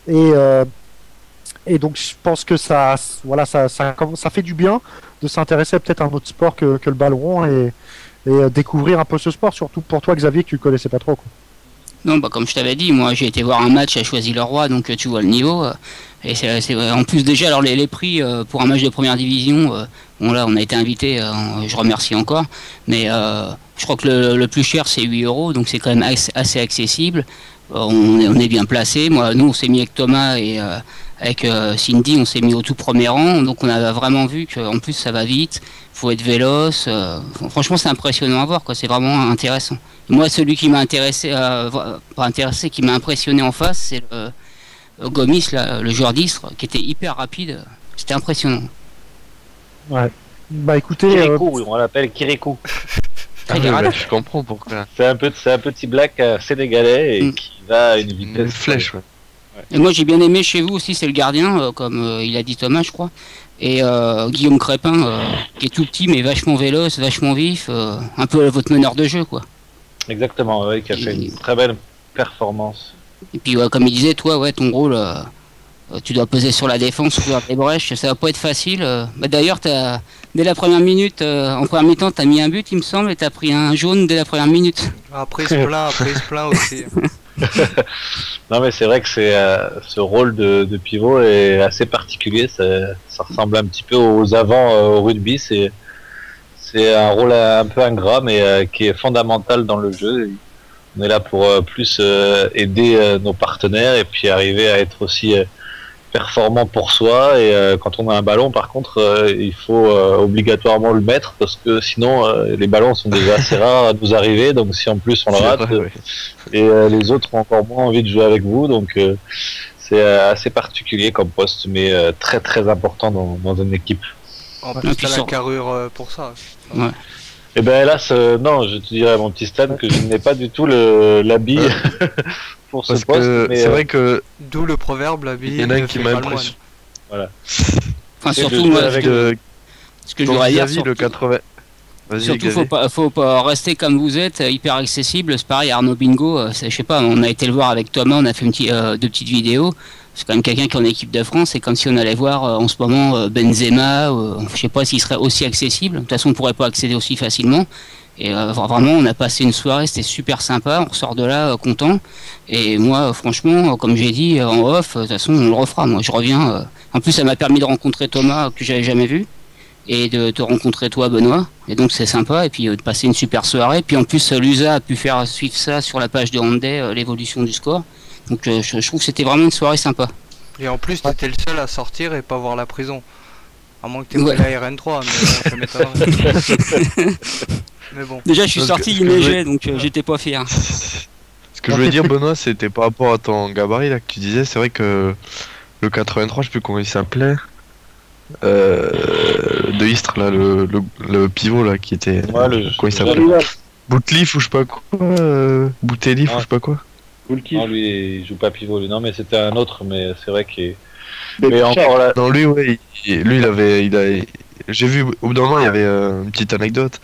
et donc je pense que ça fait du bien de s'intéresser peut-être à un autre sport que le ballon rond et découvrir un peu ce sport, surtout pour toi Xavier que tu connaissais pas trop quoi. Non, bah comme je t'avais dit, moi j'ai été voir un match à Choisy-le-Roi, donc tu vois le niveau. Et c'est en plus déjà alors les prix pour un match de première division, bon là on a été invité, je remercie encore, mais je crois que le plus cher c'est 8 €, donc c'est quand même assez accessible. On est bien placé. Moi, nous on s'est mis avec Thomas et avec Cindy, on s'est mis au tout premier rang, donc on a vraiment vu qu'en plus ça va vite, faut être véloce. Franchement c'est impressionnant à voir quoi, c'est vraiment intéressant. Moi, celui qui m'a qui m'a impressionné en face, c'est Gomis, là, le joueur d'Istres, qui était hyper rapide. C'était impressionnant. Ouais. Bah écoutez, Kirikou, on l'appelle Kirikou. Je comprends pourquoi. C'est un petit black sénégalais et qui va à une vitesse. Une flèche, ouais. Et moi, j'ai bien aimé chez vous aussi, c'est le gardien, comme il a dit Thomas, je crois. Et Guillaume Crépin, qui est tout petit mais vachement véloce, vachement vif, un peu votre meneur de jeu, quoi. Exactement, ouais, qui a fait une très belle performance. Et puis, comme il disait, toi, ouais, ton rôle, tu dois peser sur la défense, ouvrir des brèches, ça va pas être facile. D'ailleurs, dès la première minute, en première mi-temps, tu as mis un but, il me semble, et tu as pris un jaune dès la première minute. Après, il se plaint aussi. Non, mais c'est vrai que ce rôle de pivot est assez particulier. Ça ressemble un petit peu aux avants au rugby. C'est un rôle un peu ingrat, mais qui est fondamental dans le jeu. On est là pour plus aider nos partenaires et puis arriver à être aussi performant pour soi. Et quand on a un ballon, par contre, il faut obligatoirement le mettre parce que sinon, les ballons sont déjà assez rares à nous arriver. Donc si en plus on le rate, et les autres ont encore moins envie de jouer avec vous. Donc c'est assez particulier comme poste, mais très très important dans une équipe. En plus, t'as la carrure pour ça. Ouais. Et ben hélas, non, je te dirais mon petit Stan que je n'ai pas du tout l'habit pour ce poste. Mais c'est vrai que d'où le proverbe, l'habit. Il y en a un qui m'a impressionné. Voilà. Enfin, surtout moi, ce que je voudrais dire, le 80. Surtout, faut pas rester comme vous êtes, hyper accessible. C'est pareil, Arnaud Bingo, je sais pas, on a été le voir avec Thomas, on a fait deux petites vidéos. C'est quand même quelqu'un qui est en équipe de France, c'est comme si on allait voir en ce moment Benzema, je sais pas s'il serait aussi accessible. De toute façon, on pourrait pas accéder aussi facilement. Et vraiment, on a passé une soirée, c'était super sympa, on ressort de là content. Et moi, franchement, comme j'ai dit en off, de toute façon, on le refera. Moi, je reviens En plus, ça m'a permis de rencontrer Thomas que j'avais jamais vu et de te rencontrer toi, Benoît. Et donc c'est sympa et puis de passer une super soirée. Puis en plus, l'USA a pu faire suivre ça sur la page de Hyundai, l'évolution du score. Donc je trouve que c'était vraiment une soirée sympa. Et en plus, t'étais le seul à sortir et pas voir la prison. À moins que t'aies pris la RN3, mais bon, ça m'étonnerait. Mais bon. Déjà, je suis sorti, il neigeait, donc j'étais pas fier. Ce que je voulais dire, Benoît, c'était par rapport à ton gabarit là que tu disais. C'est vrai que le 83, je sais plus comment il s'appelait, de Istres là, le pivot là qui était. Ouais, comment il s'appelait, Boutleaf ou je sais pas quoi, Boutelif ou je sais pas quoi. Non, lui il joue pas pivot, lui. Non, mais c'était un autre, mais c'est vrai qu'il. Mais encore là. Non, lui, ouais, lui j'ai vu au bout d'un moment, il y avait une petite anecdote.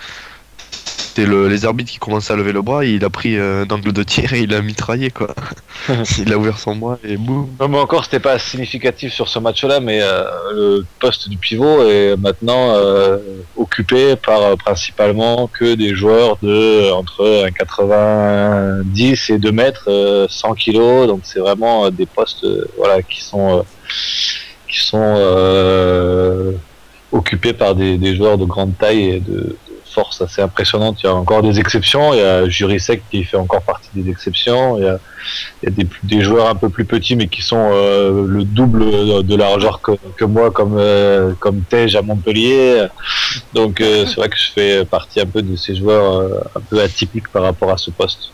C'était les arbitres qui commençaient à lever le bras, il a pris un angle de tir et il a mitraillé quoi. Il a ouvert son bras et boum. Non, mais encore c'était pas significatif sur ce match-là, mais le poste du pivot est maintenant occupé par principalement que des joueurs de entre 90 et 2 mètres, 100 kilos, donc c'est vraiment des postes voilà qui sont occupés par des joueurs de grande taille et de force assez impressionnante. Il y a encore des exceptions, il y a Jurisek qui fait encore partie des exceptions, il y a des joueurs un peu plus petits mais qui sont le double de largeur que moi, comme Tej à Montpellier, donc c'est vrai que je fais partie un peu de ces joueurs un peu atypiques par rapport à ce poste.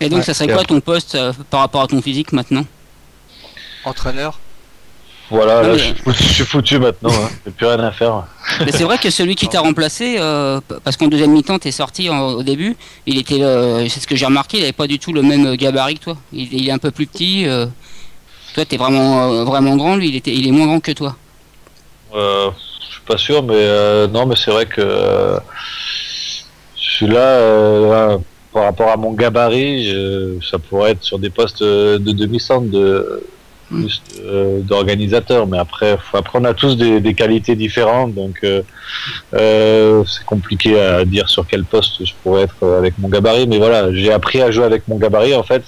Et donc ça serait quoi ton poste par rapport à ton physique maintenant? Entraîneur. Voilà, là, je suis foutu maintenant, hein. J'ai plus rien à faire. Mais c'est vrai que celui qui t'a remplacé, parce qu'en deuxième mi-temps t'es sorti au début, il était, c'est ce que j'ai remarqué, il avait pas du tout le même gabarit que toi. Il est un peu plus petit. Toi t'es vraiment grand, lui il est moins grand que toi. Je suis pas sûr, mais non, mais c'est vrai que je suis là par rapport à mon gabarit, ça pourrait être sur des postes de demi-centre plus d'organisateurs, mais après on a tous des qualités différentes, donc c'est compliqué à dire sur quel poste je pourrais être avec mon gabarit, mais voilà, j'ai appris à jouer avec mon gabarit en fait,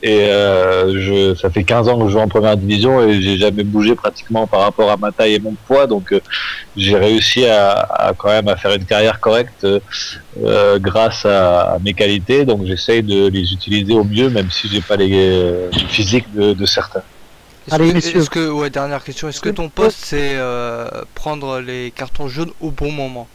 et ça fait 15 ans que je joue en première division et j'ai jamais bougé pratiquement par rapport à ma taille et mon poids, donc j'ai réussi à quand même à faire une carrière correcte grâce à mes qualités, donc j'essaye de les utiliser au mieux, même si j'ai pas le physique de certains. Dernière question, est-ce que ton poste c'est prendre les cartons jaunes au bon moment?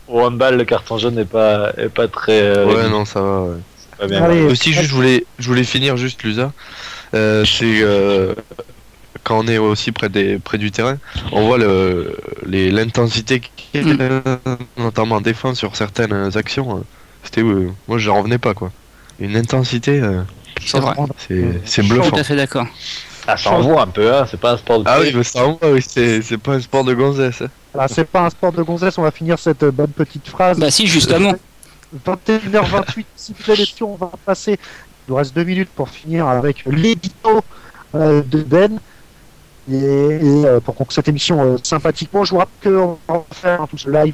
Au handball, le carton jaune n'est pas très. Ouais, non, ça va. Ouais. Pas bien. Aussi, juste, je voulais finir juste l'USA. C'est quand on est aussi près du terrain, on voit l'intensité notamment en défense sur certaines actions. C'était moi, je n'en revenais pas quoi. Une intensité. C'est bluffant. Je suis tout à fait d'accord. Ah, ça envoie un peu, hein, c'est pas un sport de. Ah oui, mais ça envoie, oui, c'est pas un sport de gonzesse. Hein. Ah, c'est pas un sport de gonzesse, on va finir cette bonne petite phrase. Bah si, justement. 21h28, si vous avez questions, on va passer. Il nous reste 2 minutes pour finir avec l'édito de Ben. Et pour conclure cette émission sympathiquement, je vous rappelle qu'on va faire tout ce live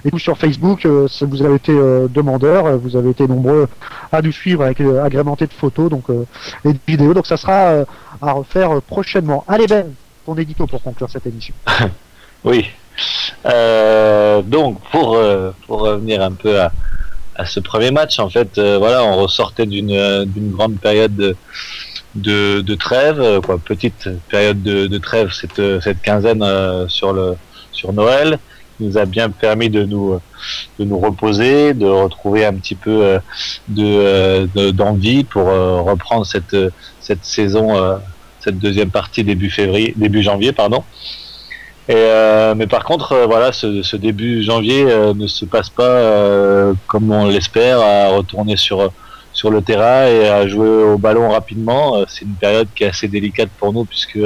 et tout sur Facebook. Si vous avez été demandeurs, vous avez été nombreux à nous suivre avec agrémenté de photos et de vidéos. Donc ça sera à refaire prochainement. Allez Ben, ton édito pour conclure cette émission. Oui. Donc pour revenir un peu à ce premier match, en fait, voilà, on ressortait d'une grande période de trêve, quoi, petite période de trêve, cette quinzaine sur Noël, qui nous a bien permis de nous reposer, de retrouver un petit peu d'envie pour reprendre cette saison, cette deuxième partie début janvier, pardon. Mais par contre, voilà, ce début janvier ne se passe pas comme on l'espère, à retourner sur le terrain et à jouer au ballon rapidement. C'est une période qui est assez délicate pour nous puisque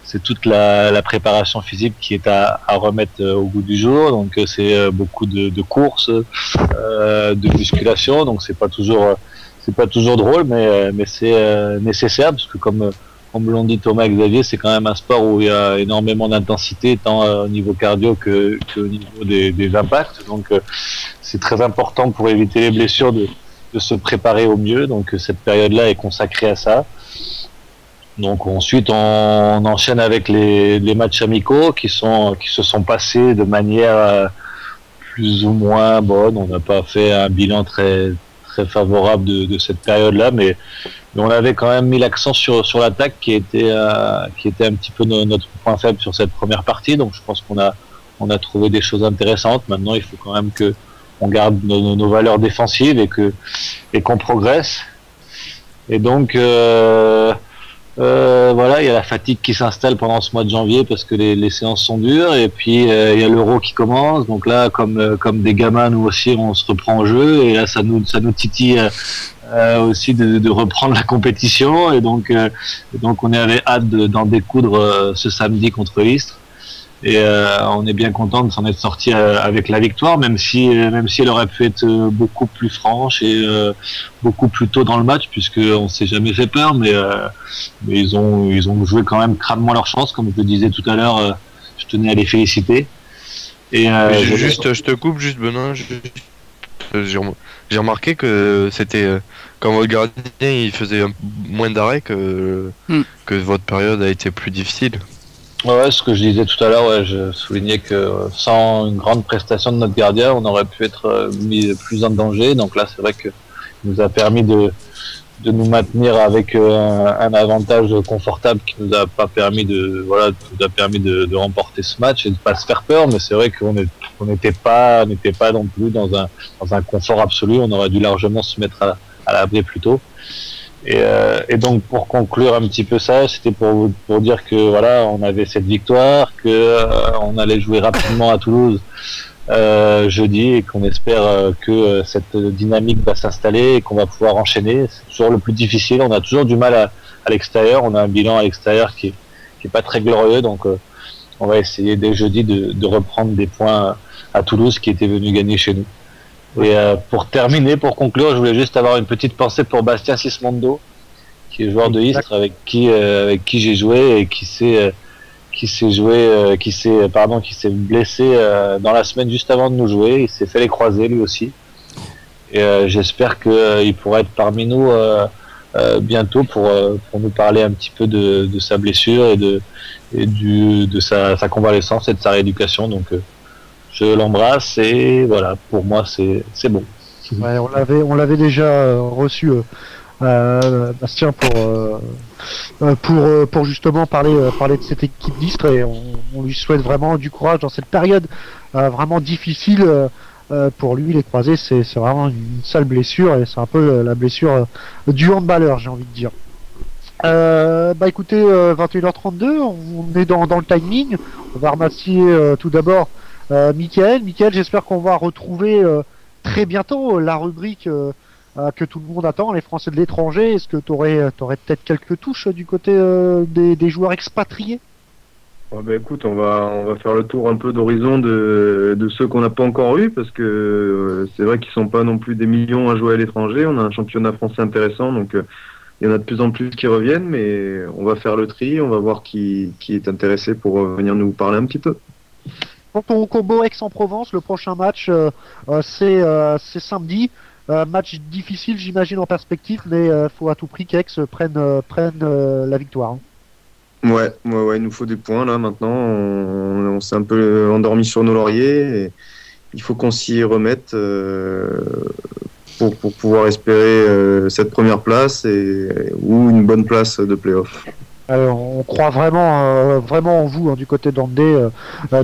c'est toute la préparation physique qui est à remettre au goût du jour. Donc c'est beaucoup de courses, de musculation. Donc c'est pas toujours drôle, mais c'est nécessaire parce que comme l'ont dit Thomas et Xavier, c'est quand même un sport où il y a énormément d'intensité, tant au niveau cardio que au niveau des impacts. Donc c'est très important pour éviter les blessures de se préparer au mieux. Donc cette période-là est consacrée à ça. Donc ensuite on enchaîne avec les matchs amicaux qui se sont passés de manière plus ou moins bonne. On n'a pas fait un bilan très très favorable de cette période-là, mais on avait quand même mis l'accent sur l'attaque qui était un petit peu notre point faible sur cette première partie. Donc je pense qu'on a trouvé des choses intéressantes. Maintenant il faut quand même que on garde nos valeurs défensives et qu'on progresse. Et donc voilà, il y a la fatigue qui s'installe pendant ce mois de janvier parce que les séances sont dures, et puis il y a l'Euro qui commence. Donc là, comme des gamins, nous aussi, on se reprend au jeu, et là, ça nous titille aussi de reprendre la compétition, et donc on avait hâte d'en découdre ce samedi contre Istres. Et on est bien content de s'en être sorti avec la victoire, même si elle aurait pu être beaucoup plus franche et beaucoup plus tôt dans le match, puisque on s'est jamais fait peur, mais ils ont joué quand même crânement leur chance, comme je le disais tout à l'heure. Je tenais à les féliciter. Et je te coupe juste, Benoît. J'ai remarqué que c'était quand votre gardien il faisait moins d'arrêts que votre période a été plus difficile. Ouais, ce que je disais tout à l'heure, ouais, je soulignais que sans une grande prestation de notre gardien, on aurait pu être mis plus en danger. Donc là, c'est vrai que nous a permis de nous maintenir avec un avantage confortable qui nous a pas permis de remporter ce match et de pas se faire peur. Mais c'est vrai qu'on n'était pas non plus dans un confort absolu. On aurait dû largement se mettre à l'abri plus tôt. Et donc pour conclure un petit peu ça, c'était pour dire que voilà, on avait cette victoire, que on allait jouer rapidement à Toulouse jeudi, et qu'on espère que cette dynamique va s'installer et qu'on va pouvoir enchaîner. C'est toujours le plus difficile, on a toujours du mal à l'extérieur, on a un bilan à l'extérieur qui est pas très glorieux, donc on va essayer dès jeudi de reprendre des points à Toulouse qui étaient venus gagner chez nous. Et pour conclure, je voulais juste avoir une petite pensée pour Bastien Sismondo, qui est joueur de Istres, avec qui j'ai joué et qui s'est blessé dans la semaine juste avant de nous jouer. Il s'est fait les croisés lui aussi. Et j'espère qu'il pourra être parmi nous bientôt pour nous parler un petit peu de sa blessure et de sa convalescence et de sa rééducation. Donc je l'embrasse, et voilà, pour moi c'est bon. Ouais, on l'avait déjà reçu, Bastien, pour justement parler de cette équipe d'Istres, et on lui souhaite vraiment du courage dans cette période vraiment difficile pour lui. Les croisés, c'est vraiment une sale blessure, et c'est un peu la blessure du handballeur, j'ai envie de dire. Écoutez, 21h32, on est dans le timing. On va remercier tout d'abord Mickaël, j'espère qu'on va retrouver très bientôt la rubrique que tout le monde attend, les Français de l'étranger. Est-ce que tu aurais peut-être quelques touches du côté des joueurs expatriés? Écoute, on va faire le tour un peu d'horizon de ceux qu'on n'a pas encore eu, parce que c'est vrai qu'ils sont pas non plus des millions à jouer à l'étranger. On a un championnat français intéressant, donc il y en a de plus en plus qui reviennent, mais on va faire le tri, on va voir qui est intéressé pour venir nous parler un petit peu. Ton combo Aix-en-Provence, le prochain match, c'est samedi. Match difficile, j'imagine, en perspective, mais faut à tout prix qu'Aix prenne la victoire. Hein. Ouais, il nous faut des points là maintenant. On s'est un peu endormi sur nos lauriers, et il faut qu'on s'y remette pour pouvoir espérer cette première place ou une bonne place de play-off. On croit vraiment en vous, hein, du côté d'Andé,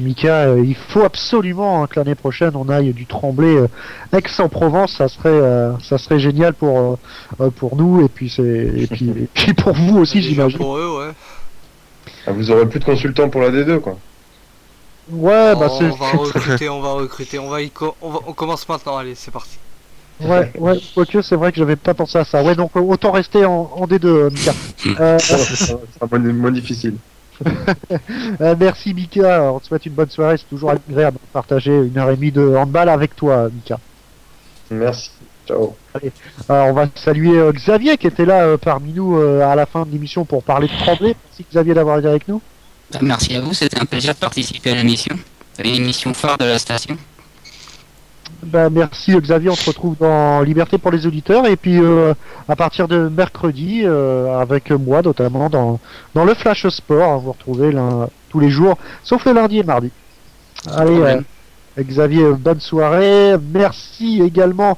Mika. Il faut absolument que l'année prochaine on aille du Tremblay Aix-en-Provence. Ça serait génial pour nous, et puis pour vous aussi, j'imagine. Pour eux, ouais. Vous aurez plus de consultants pour la D2, quoi. Ouais, on va recruter. On commence maintenant. Allez, c'est parti. Ouais, quoique c'est vrai que j'avais pas pensé à ça. Ouais, donc autant rester en D2, Mika. Ça sera moins difficile. Merci, Mika. On te souhaite une bonne soirée. C'est toujours agréable de partager 1h30 de handball avec toi, Mika. Merci. Ciao. Allez, on va saluer Xavier qui était là parmi nous à la fin de l'émission pour parler de Tremblay. Merci, Xavier, d'avoir été avec nous. Merci à vous. C'était un plaisir de participer à l'émission. C'est l'émission phare de la station. Merci Xavier, on se retrouve dans Liberté pour les auditeurs et puis à partir de mercredi avec moi notamment dans le Flash Sport, vous retrouvez tous les jours sauf le lundi et mardi. Allez Xavier, bonne soirée, merci également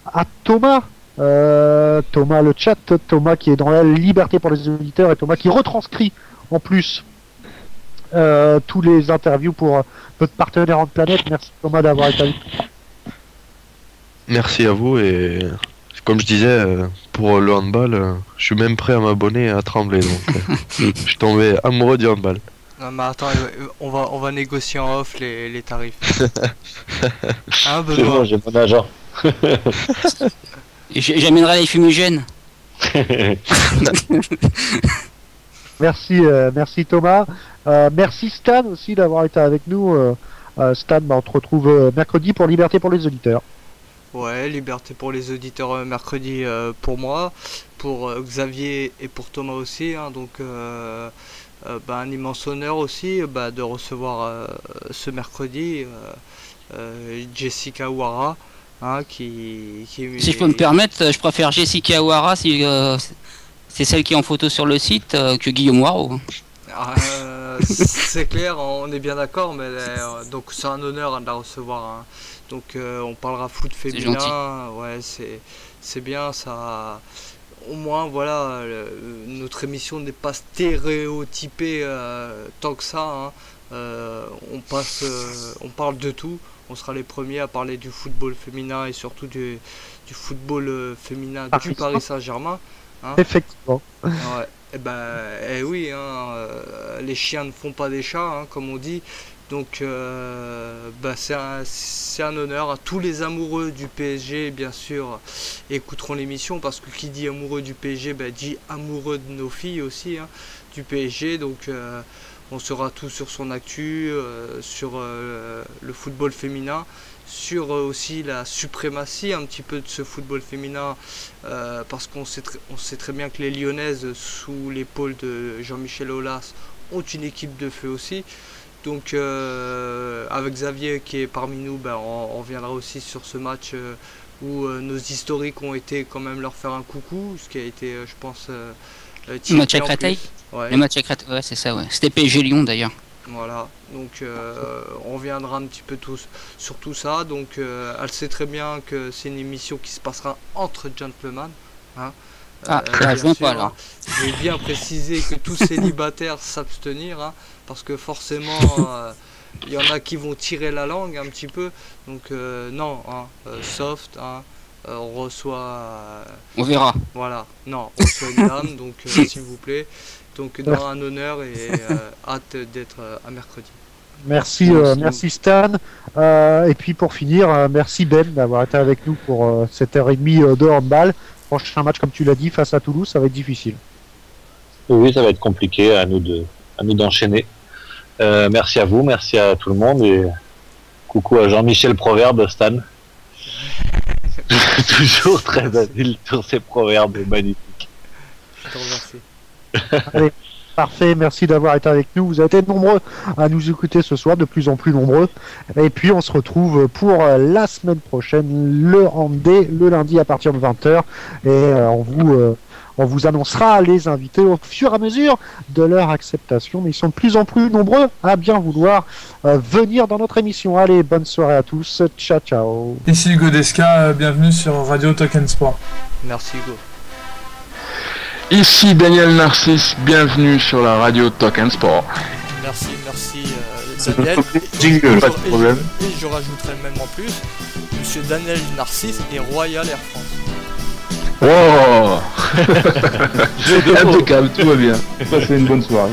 à Thomas. Thomas le chat, Thomas qui est dans la Liberté pour les auditeurs et Thomas qui retranscrit en plus tous les interviews pour notre partenaire en planète. Merci Thomas d'avoir été avec nous. Merci à vous et comme je disais, pour le handball, je suis même prêt à m'abonner et à trembler. Donc, je suis tombé amoureux du handball. Non mais attends, on va négocier en off les tarifs. Hein, C'est bon, j'ai mon agent. J'amènerai les fumigènes. Merci Thomas. Merci Stan aussi d'avoir été avec nous. Stan, on te retrouve mercredi pour Liberté pour les auditeurs. Ouais, Liberté pour les auditeurs mercredi pour moi, pour Xavier et pour Thomas aussi. Hein, donc un immense honneur aussi de recevoir ce mercredi Jessica Ouara. Hein, qui si je peux me permettre, je préfère Jessica Ouara si c'est celle qui est en photo sur le site que Guillaume Waro. C'est clair, on est bien d'accord, mais donc c'est un honneur de la recevoir. Hein. Donc on parlera foot féminin, ouais, c'est bien ça. Au moins voilà, notre émission n'est pas stéréotypée tant que ça. Hein. On parle de tout. On sera les premiers à parler du football féminin et surtout du football féminin du Paris Saint-Germain. Hein. Effectivement. Ouais. Oui, hein, les chiens ne font pas des chats, hein, comme on dit. Donc c'est un honneur à tous les amoureux du PSG, bien sûr, écouteront l'émission parce que qui dit amoureux du PSG dit amoureux de nos filles aussi, hein, du PSG. Donc on sera tout sur son actu, sur le football féminin, sur aussi la suprématie un petit peu de ce football féminin, parce qu'on sait très bien que les Lyonnaises, sous l'épaule de Jean-Michel Aulas, ont une équipe de feu aussi. Donc avec Xavier qui est parmi nous, on reviendra aussi sur ce match où nos historiques ont été quand même leur faire un coucou, ce qui a été, je pense, le match à Créteil. Ouais. Le match à Créteil, ouais, c'est ça, ouais. C'était PSG Lyon d'ailleurs. Voilà, donc on reviendra un petit peu sur tout ça. Donc elle sait très bien que c'est une émission qui se passera entre gentlemen. Hein. Je viens pas là. Je vais bien préciser que tous célibataires s'abstenir, hein, parce que forcément il y en a qui vont tirer la langue un petit peu. Donc non, hein, soft, hein, on reçoit. On verra. Voilà, non, on reçoit une dame, donc s'il vous plaît. Donc dans un honneur et hâte d'être à mercredi. Merci Stan. Et puis pour finir, merci Ben d'avoir été avec nous pour cette heure et demie de handball. Prochain match, comme tu l'as dit, face à Toulouse, ça va être difficile. Oui, ça va être compliqué, à nous d'enchaîner. Merci à vous, merci à tout le monde et coucou à Jean-Michel Proverbe, Stan. Toujours très habile sur ses proverbes magnifiques. Je te remercie. Allez, parfait, merci d'avoir été avec nous. Vous avez été nombreux à nous écouter ce soir, de plus en plus nombreux. Et puis on se retrouve pour la semaine prochaine, le handball, le lundi à partir de 20h. Et on vous annoncera les invités au fur et à mesure de leur acceptation. Mais ils sont de plus en plus nombreux à bien vouloir venir dans notre émission. Allez, bonne soirée à tous. Ciao, ciao. Ici Hugo Desca, bienvenue sur Radio Talk Sport. Merci Hugo. Ici Daniel Narcisse, bienvenue sur la radio Talk Sport. Merci Daniel. Jingle, pas de problème. Et je rajouterai même en plus, Monsieur Daniel Narcisse et Royal Air France. Oh. Impeccable, tout va bien. Passez une bonne soirée.